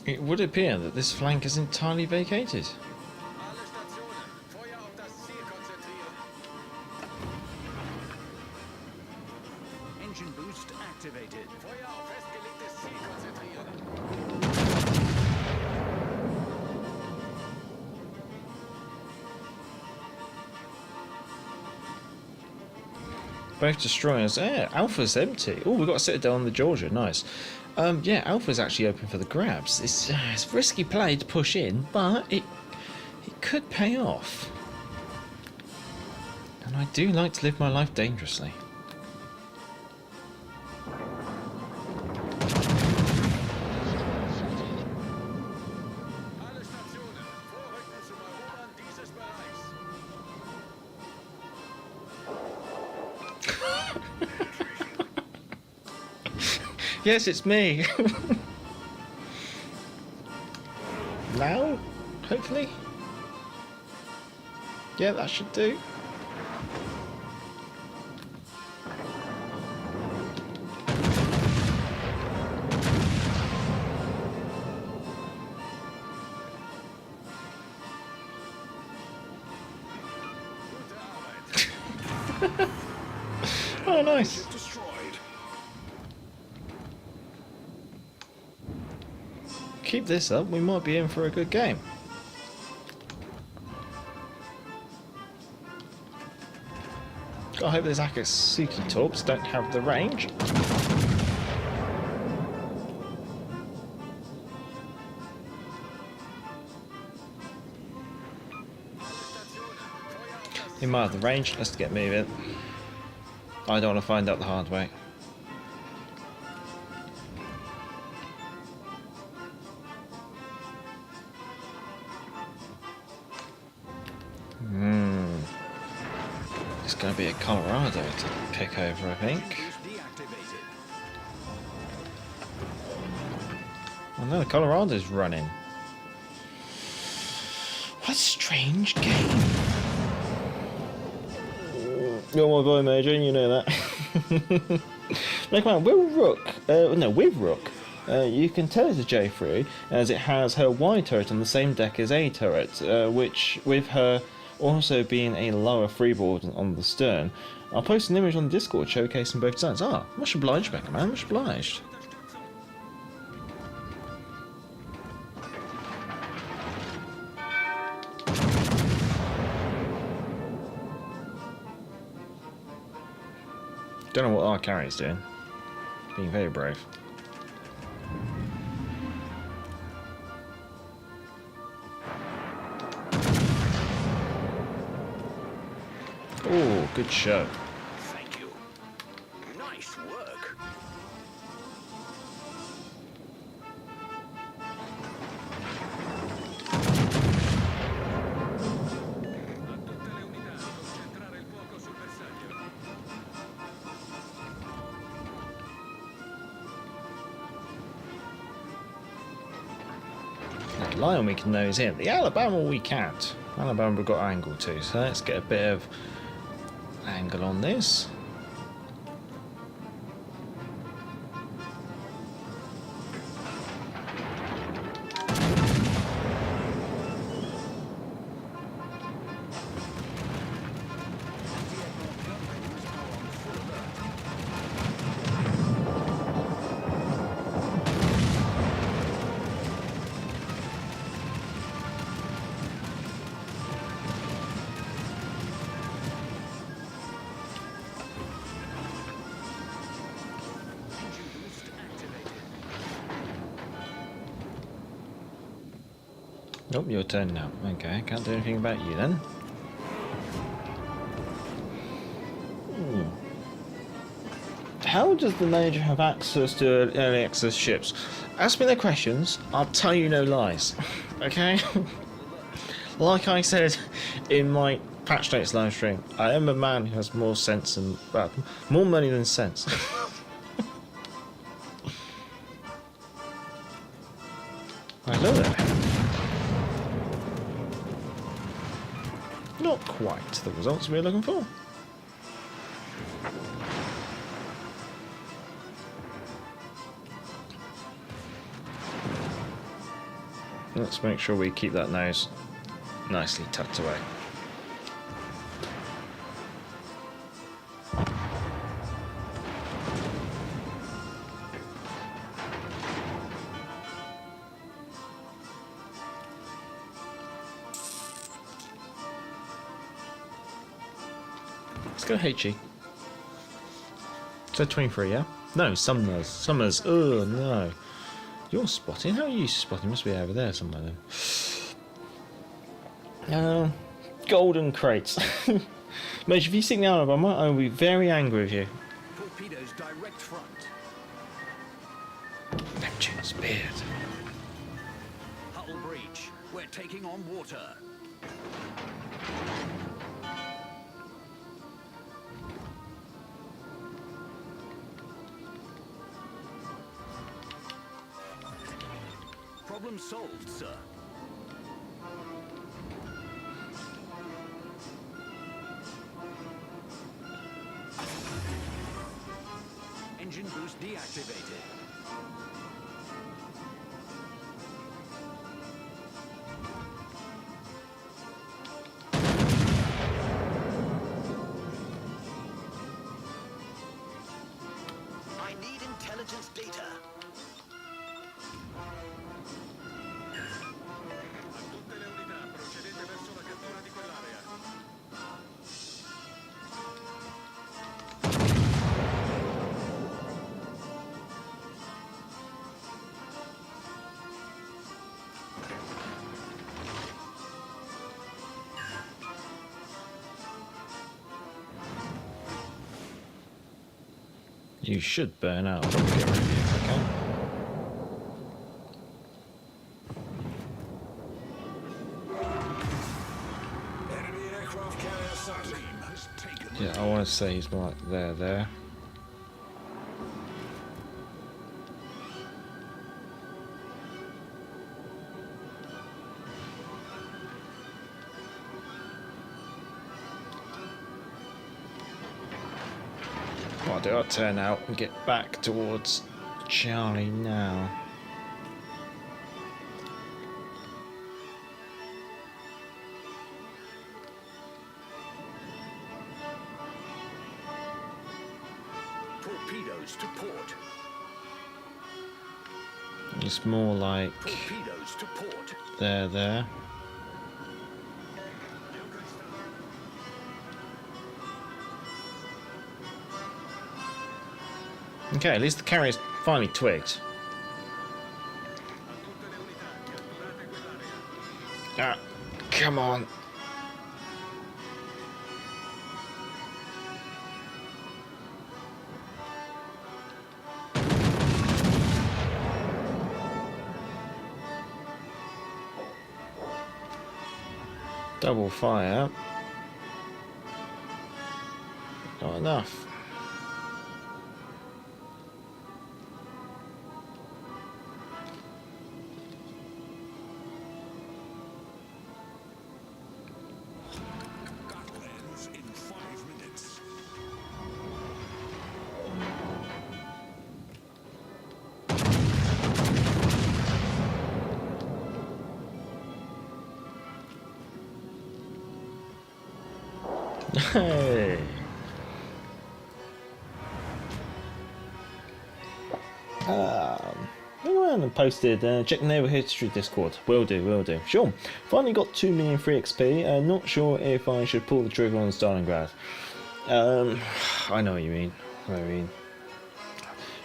It would appear that this flank is entirely vacated. Engine boost activated. Feuer auf festgelegtes Ziel konzentrieren. Both destroyers. Yeah, Alpha's empty. Oh, we've got a citadel on the Georgia. Nice. Yeah, Alpha's actually open for the grabs. It's risky play to push in, but it could pay off. And I do like to live my life dangerously. Yes, it's me. Now, hopefully. Yeah, that should do. Oh, nice. Keep this up, we might be in for a good game. I hope those Akatsuki torps don't have the range. He might have the range, let's get moving. I don't want to find out the hard way. It's going to be a Colorado to pick over, I think. Oh no, Colorado's running. What a strange game. You're my boy, Major, you know that. Like, man, with Rook, You can tell it's a J3 as it has her Y turret on the same deck as A turret, which with her also being a lower freeboard on the stern. I'll post an image on Discord showcasing both sides. Ah, much obliged, Becca, man, much obliged. Don't know what our carry's doing. Being very brave. Oh, good show. Thank you. Nice work. The Lion we can nose in. The Alabama we can't. Alabama we've got angle too, so let's get a bit of angle on this. Nope, your turn now. Okay, can't do anything about you then. How does the Major have access to early access ships? Ask me the questions, I'll tell you no lies. Okay? Like I said in my patch notes live stream, I am a man who has more sense and, well, more money than sense. Hello there. Not quite the results we were looking for. Let's make sure we keep that nose nicely tucked away. Let's go HE. So 23, yeah? No, Summers. Oh no. You're spotting? How are you spotting? Must be over there somewhere then. Golden crates. Mate, if you stick down, I will be very angry with you. Torpedoes direct front. Neptune's beard. Hull breach. We're taking on water. Problem solved, sir. Engine boost deactivated. I need intelligence data. You should burn out. Get rid of you if I can. Yeah, I want to say he's more like there. What I'll do, I'll turn out and get back towards Charlie now. Torpedoes to port. It's more like Torpedoes to port. there. Okay, at least the carrier's finally twigged. Ah, come on. Double fire. Not enough. Battle ends in 5 minutes. Hey. Went around and posted, check the neighbourhood history Discord. Will do. Sure. Finally got 2 million free XP. Not sure if I should pull the trigger on Stalingrad. I know what you mean.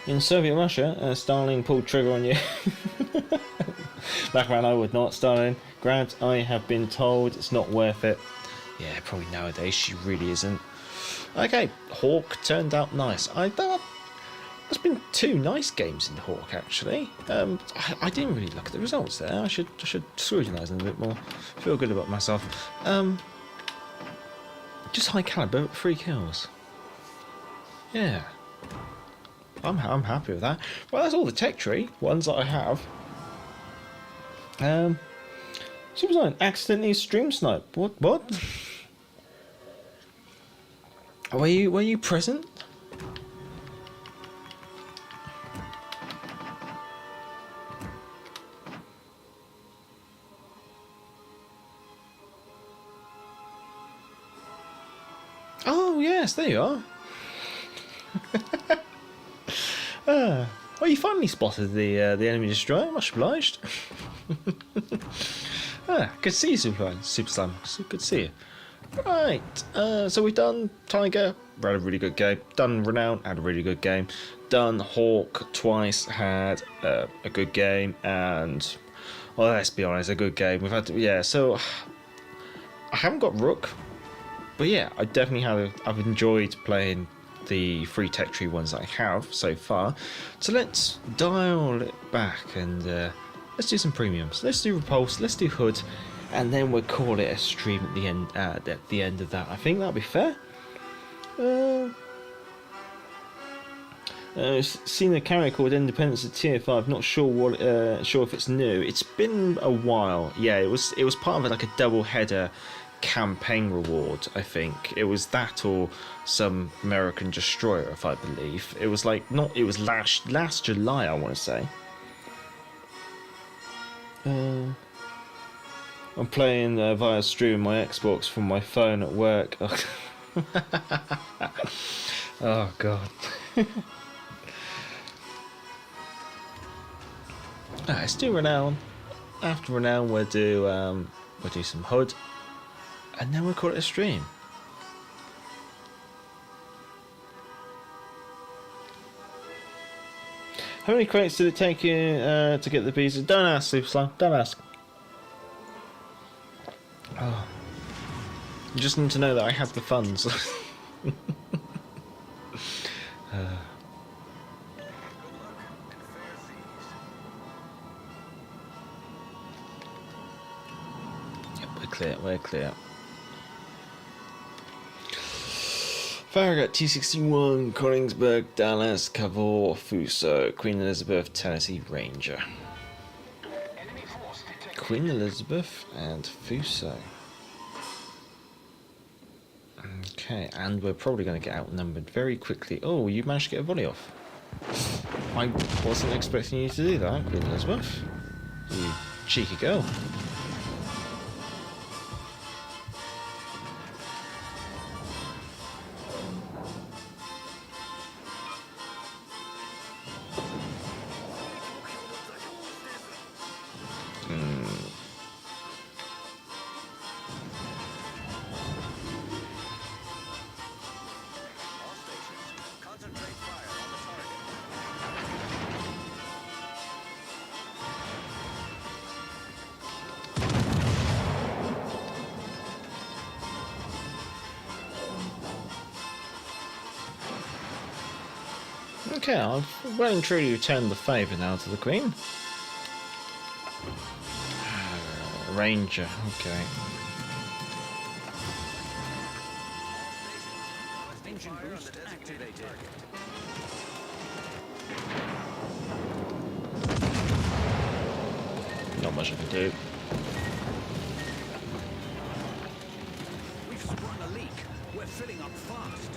In Soviet Russia, Stalin pulled trigger on you. Back when I would not. Stalingrad, I have been told it's not worth it. Yeah, probably nowadays she really isn't. Okay, Hawke turned out nice. There's been 2 nice games in Hawke actually. I didn't really look at the results there. I should scrutinise them a bit more. Feel good about myself. Just high caliber, 3 kills. Yeah, I'm happy with that. Well, that's all the tech tree ones that I have. Supersign accidentally stream snipe. What? Were you present? Oh yes, there you are. Well, you finally spotted the enemy destroyer. Much obliged. Good to see you, Super Slime. Good to see you. Right, so we've done Tiger, had a really good game. Done Renown, had a really good game. Done Hawke twice, had a good game. And, well, let's be honest, a good game. We've had to, yeah, so I haven't got Rook, but yeah, I definitely I've enjoyed playing the 3 tech tree ones that I have so far. So let's dial it back and let's do some premiums. Let's do Repulse, let's do Hood, and then we'll call it a stream at the end of that. I think that'll be fair. Seen a carrier called Independence at tier 5. Not sure if it's new. It's been a while. Yeah, it was part of like a double header campaign reward. I think it was that or some American destroyer, if I believe. It was like it was last July, I want to say. I'm playing via stream my Xbox from my phone at work. Oh god. Let's do Renown. After Renown, we'll do some Hood, and then we'll call it a stream. How many crates did it take you to get the visa? Don't ask, Super Slime. Don't ask. Oh. You just need to know that I have the funds. Yep, we're clear. Farragut, T61, Collingsburg, Dallas, Cavor, Fuso, Queen Elizabeth, Tennessee Ranger. Queen Elizabeth and Fuso. Okay, and we're probably going to get outnumbered very quickly. Oh, you managed to get a volley off. I wasn't expecting you to do that, Queen Elizabeth. You cheeky girl. Okay, I've well and truly returned the favour now to the Queen. Ranger, okay. Engine boost activated. Not much I can do. We've sprung a leak. We're filling up fast.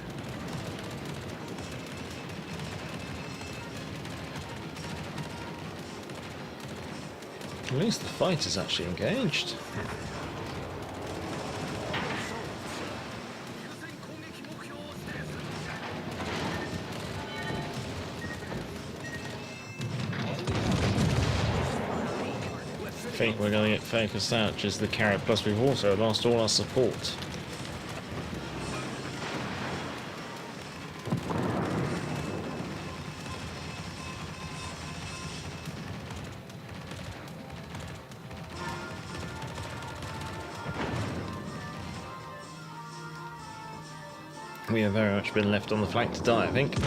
At least the fight is actually engaged. I think we're going to get focused out just the carrot, plus we've also lost all our support. We have very much been left on the flank to die, I think.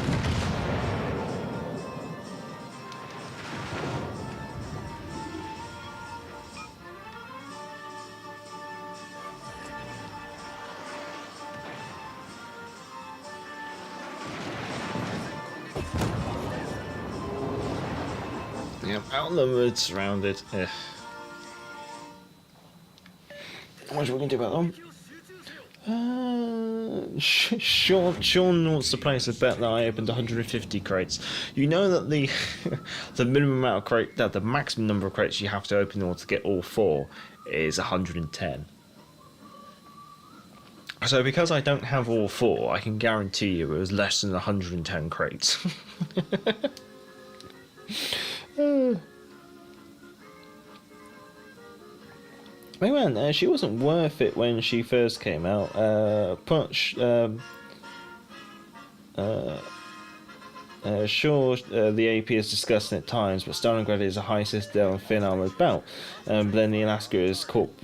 Yep, outnumbered, surrounded. Ugh. How much are we going to do about them? Sean wants to place a bet that I opened 150 crates. You know that the the minimum amount of crate, that the maximum number of crates you have to open in order to get all 4 is 110. So because I don't have all 4, I can guarantee you it was less than 110 crates. Anyway, she wasn't worth it when she first came out. Sure, the AP is discussing at times, but Stalingrad is a high citadel and thin armoured belt. But then the Alaska is caught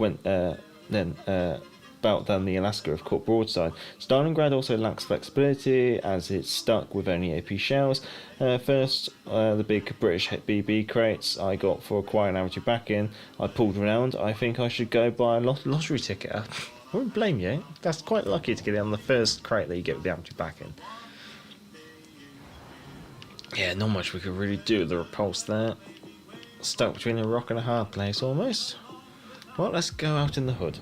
belt than the Alaska of caught broadside. Stalingrad also lacks flexibility as it's stuck with only AP shells. First, the big British BB crates I got for acquiring amateur back in. I pulled around. I think I should go buy a lottery ticket. I wouldn't blame you. That's quite lucky to get it on the first crate that you get with the amateur back in. Yeah, not much we could really do with the Repulse there. Stuck between a rock and a hard place almost. Well, let's go out in the hood.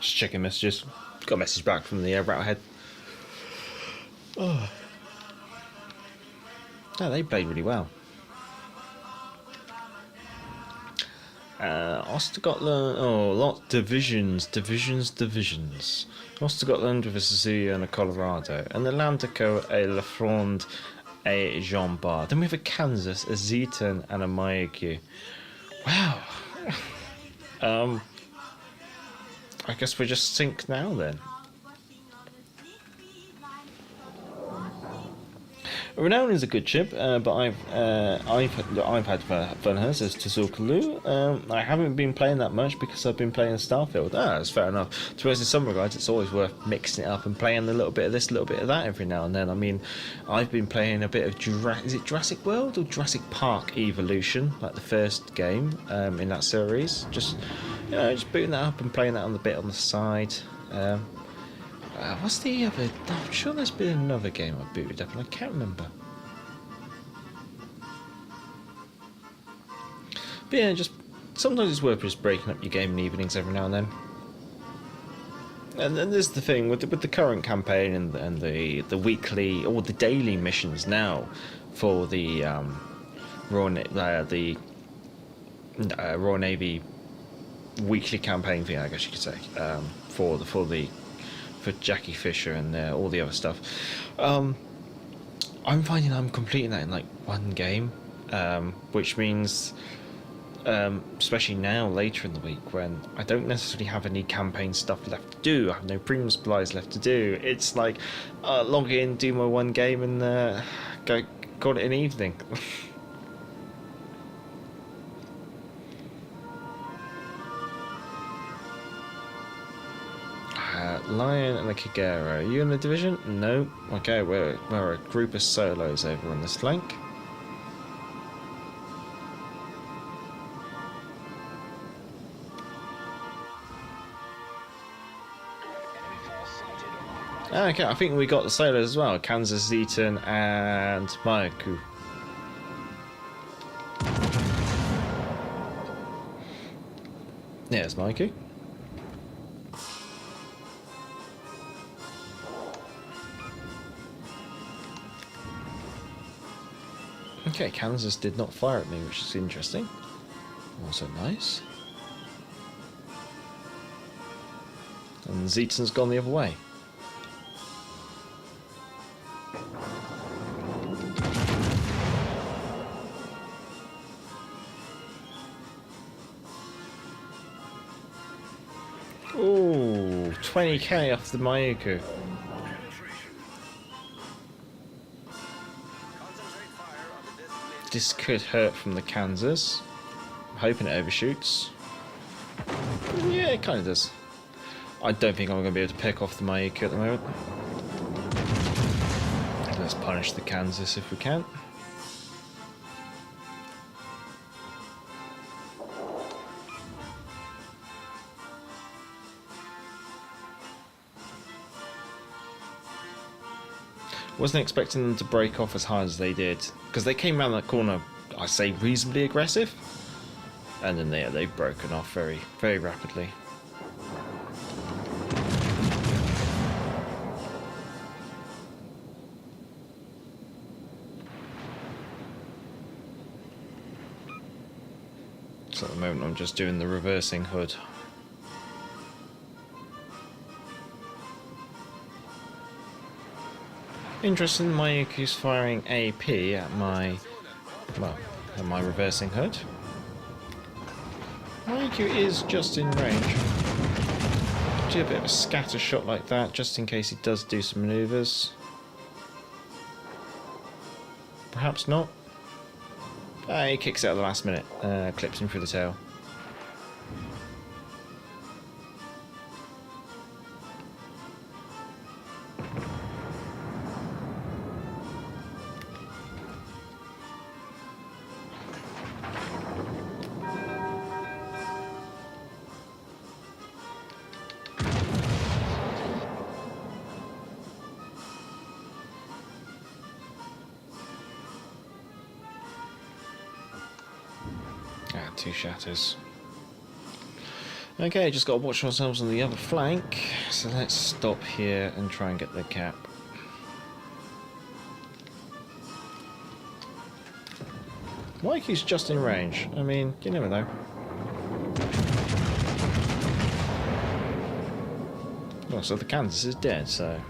Just checking messages. Got a message back from the route ahead. Oh. No, they played really well. Ostgotland, divisions. Ostgotland with a Suzuki and a Colorado. And Atlantico, a Lafronde, a Jean Bart. Then we have a Kansas, a Zeton, and a Mayagyu. Wow. I guess we just sink now then. Renown is a good ship, but I've had fun her, says Tazulkalu. I haven't been playing that much because I've been playing Starfield. That's fair enough. To be honest, in some regards, it's always worth mixing it up and playing a little bit of this, a little bit of that every now and then. I mean, I've been playing a bit of is it Jurassic World or Jurassic Park Evolution, like the first game in that series. Just booting that up and playing that on the side. What's the other? I'm sure there's been another game I booted up and I can't remember. But yeah, just sometimes it's worth just breaking up your game in evenings every now and then. And then there's the thing with the current campaign and the weekly or the daily missions now for the Royal Navy weekly campaign thing, I guess you could say, for Jackie Fisher and all the other stuff. I'm finding I'm completing that in like one game, which means. Especially now, later in the week, when I don't necessarily have any campaign stuff left to do, I have no premium supplies left to do. It's like, log in, do my one game, and go call it an evening. Lion and a Kagero. Are you in the division? No. Okay, we're a group of solos over on this flank. Okay, I think we got the solos as well. Kansas, Zeton, and Mayaku. Yeah, it's Mayaku. Okay, Kansas did not fire at me, which is interesting. Also nice. And Zeton's gone the other way. Ooh, 20k off the Mayuku. This could hurt from the Kansas. I'm hoping it overshoots. Yeah, it kind of does. I don't think I'm going to be able to pick off the Mayuku at the moment. Let's punish the Kansas if we can. Wasn't expecting them to break off as hard as they did, because they came around that corner, I say, reasonably aggressive, and then they've broken off very, very rapidly. So at the moment I'm just doing the reversing hood. Interesting, Mayuku's firing AP at my reversing hood. Mayuku is just in range. Do a bit of a scatter shot like that, just in case he does do some manoeuvres. Perhaps not. He kicks it at the last minute, clips him through the tail. Two shatters. Okay, just got to watch ourselves on the other flank. So let's stop here and try and get the cap. Mikey's just in range. I mean, you never know. Well, so the Kansas is dead, so...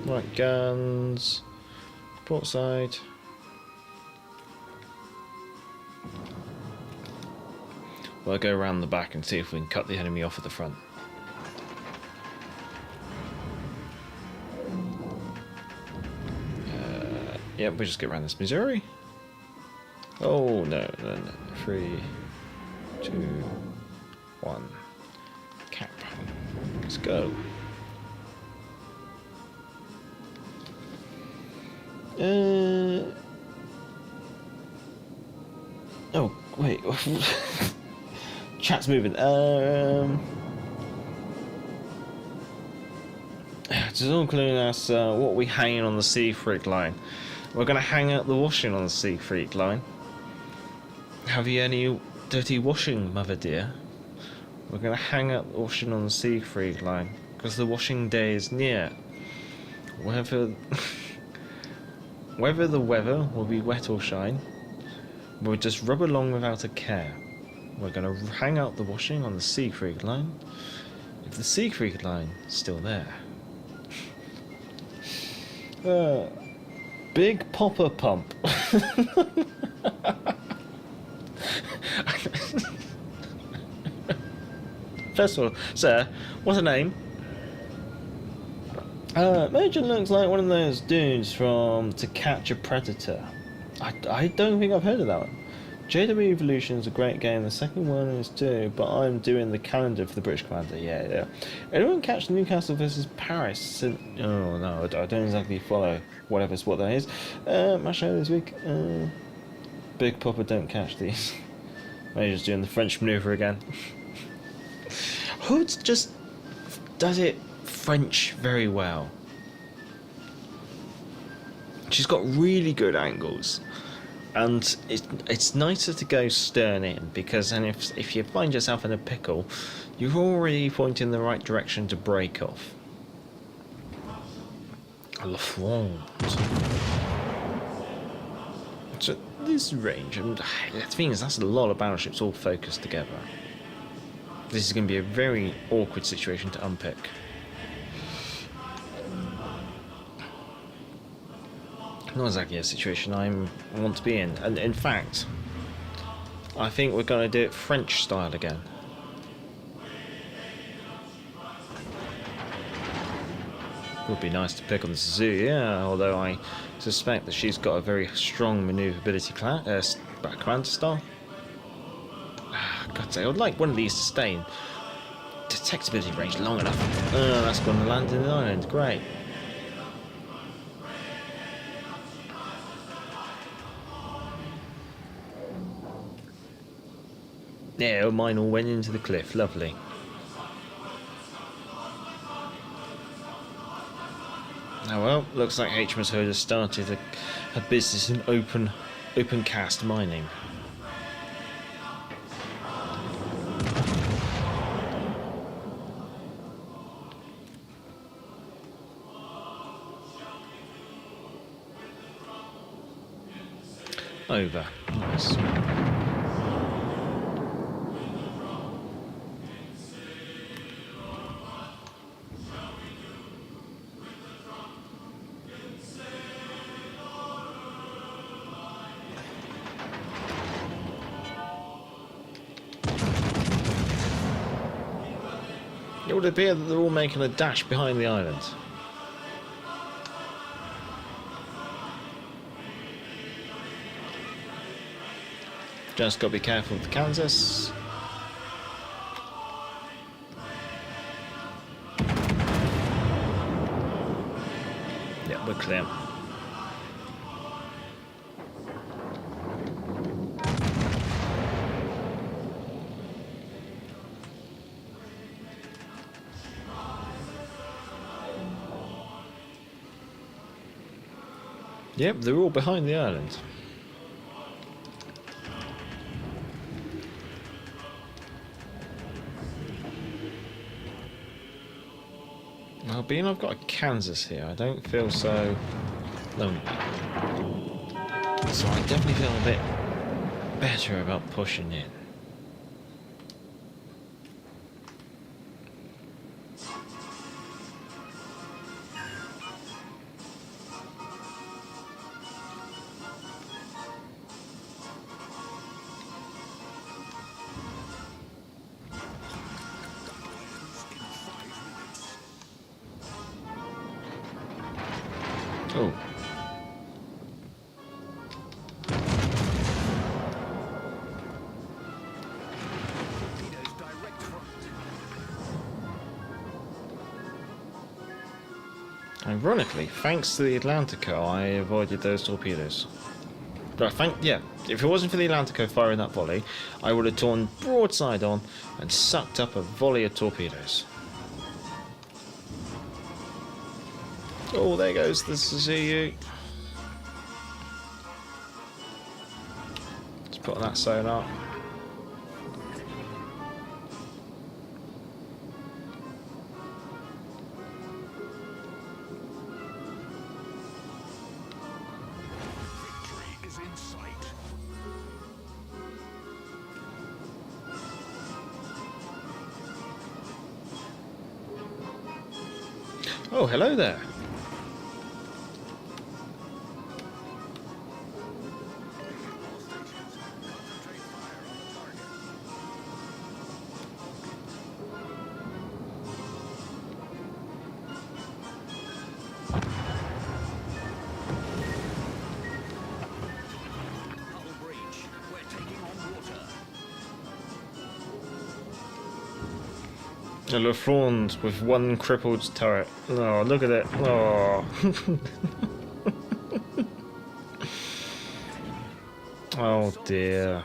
Right, guns, port side. We'll go around the back and see if we can cut the enemy off at the front. Yep, we just get around this Missouri. Oh no. 3, 2, 1. Cap. Let's go. Oh, wait. Chat's moving. It's all including us what we hanging on the sea freak line. We're going to hang out the washing on the sea freak line. Have you any dirty washing, mother dear? We're going to hang out the washing on the sea freak line because the washing day is near. Whether the weather will be wet or shine, we'll just rub along without a care. We're going to hang out the washing on the sea freak line if the sea freak line is still there. Big popper pump. First of all, sir, what's her name? Major looks like one of those dudes from To Catch a Predator. I don't think I've heard of that one. JW Evolution is a great game, the second one is too, but I'm doing the calendar for the British Commander, yeah. Anyone catch Newcastle versus Paris? Oh no, I don't exactly follow what that is. My show this week, Big Popper don't catch these. Major's doing the French manoeuvre again. Hood just does it French very well. She's got really good angles, and it's nicer to go stern in, because then if you find yourself in a pickle, you're already pointing in the right direction to break off. La France. So this range, and the thing is, that's a lot of battleships all focused together. This is going to be a very awkward situation to unpick. Not exactly a situation I want to be in. And in fact, I think we're going to do it French style again. Would be nice to pick on the Suzu, yeah, although I suspect that she's got a very strong manoeuvrability commander style. God, I would like one of these to stay in detectability range long enough. That's going to land in the island, great. Yeah, mine all went into the cliff, lovely. Oh well, looks like HMS Hood has started a business in open cast mining. Over. Nice. It would appear that they're all making a dash behind the island. Just got to be careful with the Kansas. Yeah, we're clear. Yep, they're all behind the island. Well, being I've got a Kansas here, I don't feel so lonely. So I definitely feel a bit better about pushing in. Oh. Ironically, thanks to the Atlantica, I avoided those torpedoes. But yeah, if it wasn't for the Atlantico firing that volley, I would have torn broadside on and sucked up a volley of torpedoes. Oh, there goes the CU. Let's put on that sonar. Oh, hello there. A Lafrond with one crippled turret. Oh, look at it. Oh. Oh dear.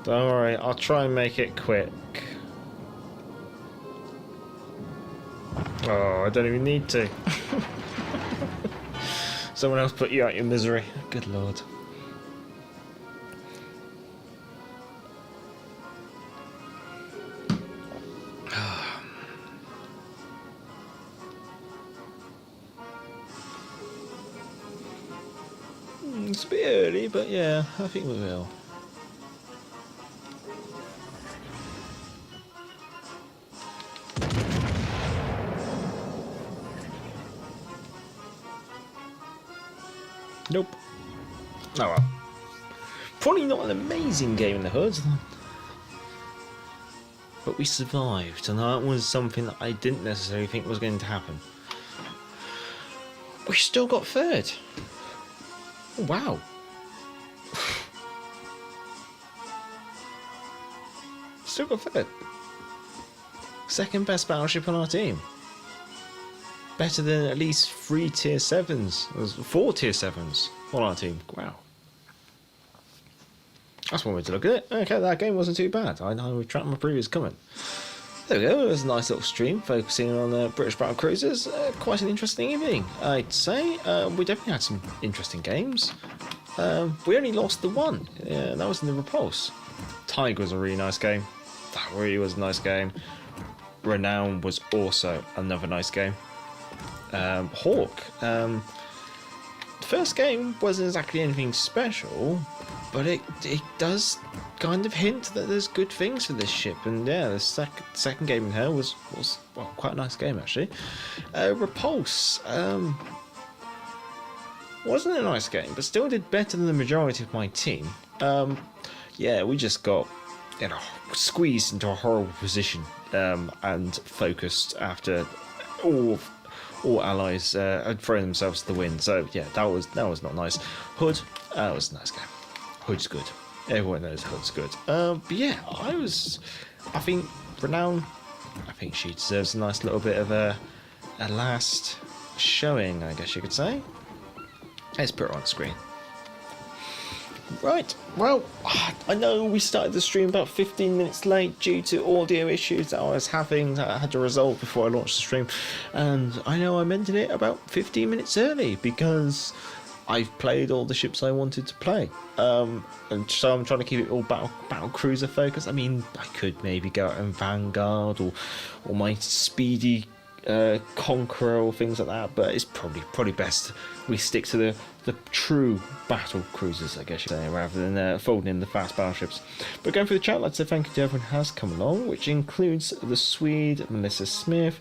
Don't worry, I'll try and make it quick. Oh, I don't even need to. Someone else put you out your misery. Good lord. It's a bit early, but yeah, I think we will. Nope. Oh well. Probably not an amazing game in the hood, but we survived, and that was something that I didn't necessarily think was going to happen. We still got third. Oh, wow. Still got third. Second best battleship on our team. Better than at least 3 tier 7s. There's 4 tier 7s on our team. Wow. That's one way to look at it. Okay, that game wasn't too bad. I know we tracked my previous comment. There we go. It was a nice little stream focusing on British battle cruisers. Quite an interesting evening, I'd say. We definitely had some interesting games. We only lost the one. That was in the Repulse. Tiger was a really nice game. That really was a nice game. Renown was also another nice game. Hawke. The first game wasn't exactly anything special, but it does kind of hint that there's good things for this ship, and yeah, the second game in her was well, quite a nice game actually. Repulse wasn't a nice game, but still did better than the majority of my team. Yeah, we just got squeezed into a horrible position and focused after all allies had thrown themselves to the wind. So yeah, that was not nice. Hood, that was a nice game. Hood's good. Everyone knows Hood's good. But yeah, I think Renown, I think she deserves a nice little bit of a last showing, I guess you could say. Let's put her on screen. Right, well, I know we started the stream about 15 minutes late due to audio issues that I was having that I had to resolve before I launched the stream, and I know I ended it about 15 minutes early because I've played all the ships I wanted to play, and so I'm trying to keep it all battle cruiser focused. I mean, I could maybe go out in Vanguard or my speedy Conqueror or things like that, but it's probably best we stick to the true battle cruisers, I guess you say, rather than folding in the fast battleships. But going through the chat, I'd like to say thank you to everyone who has come along, which includes the Swede, Melissa Smith,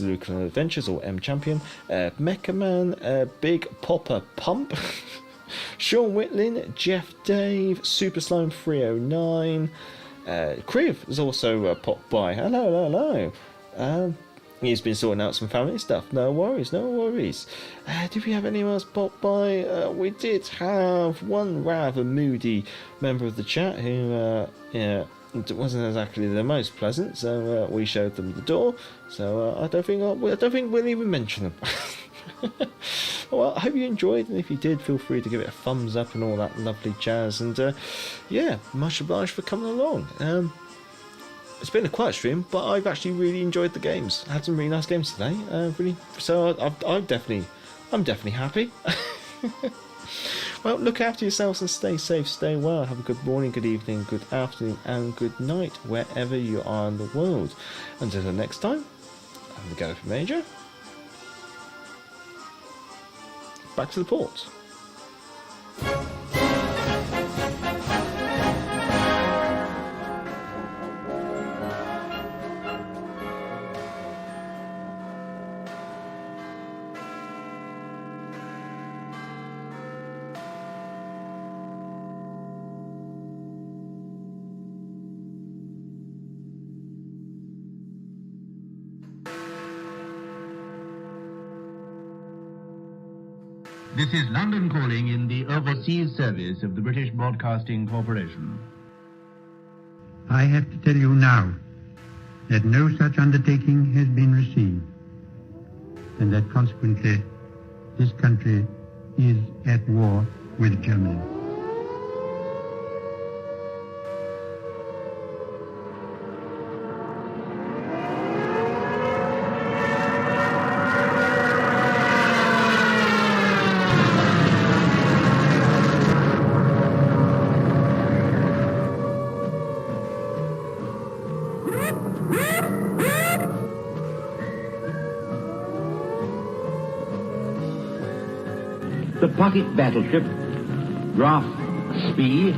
Lucan Adventures or M Champion, Mecha Man, Big Popper Pump, Sean Whitlin, Jeff Dave, Super Slime 309, Kriv has also popped by. Hello. He's been sorting out some family stuff. No worries. Did we have anyone else pop by? We did have one rather moody member of the chat who wasn't exactly the most pleasant, so we showed them the door. So I don't think we'll even mention them. Well, I hope you enjoyed, and if you did, feel free to give it a thumbs up and all that lovely jazz. And yeah, much obliged for coming along. It's been a quiet stream, but I've actually really enjoyed the games. I had some really nice games today. I'm definitely happy. Well, look after yourselves and stay safe, stay well. Have a good morning, good evening, good afternoon, and good night wherever you are in the world. Until the next time, I'm the Gallifrey Major. Back to the port. This is London calling in the overseas service of the British Broadcasting Corporation. I have to tell you now that no such undertaking has been received, and that consequently this country is at war with Germany. The pocket battleship Graf Spee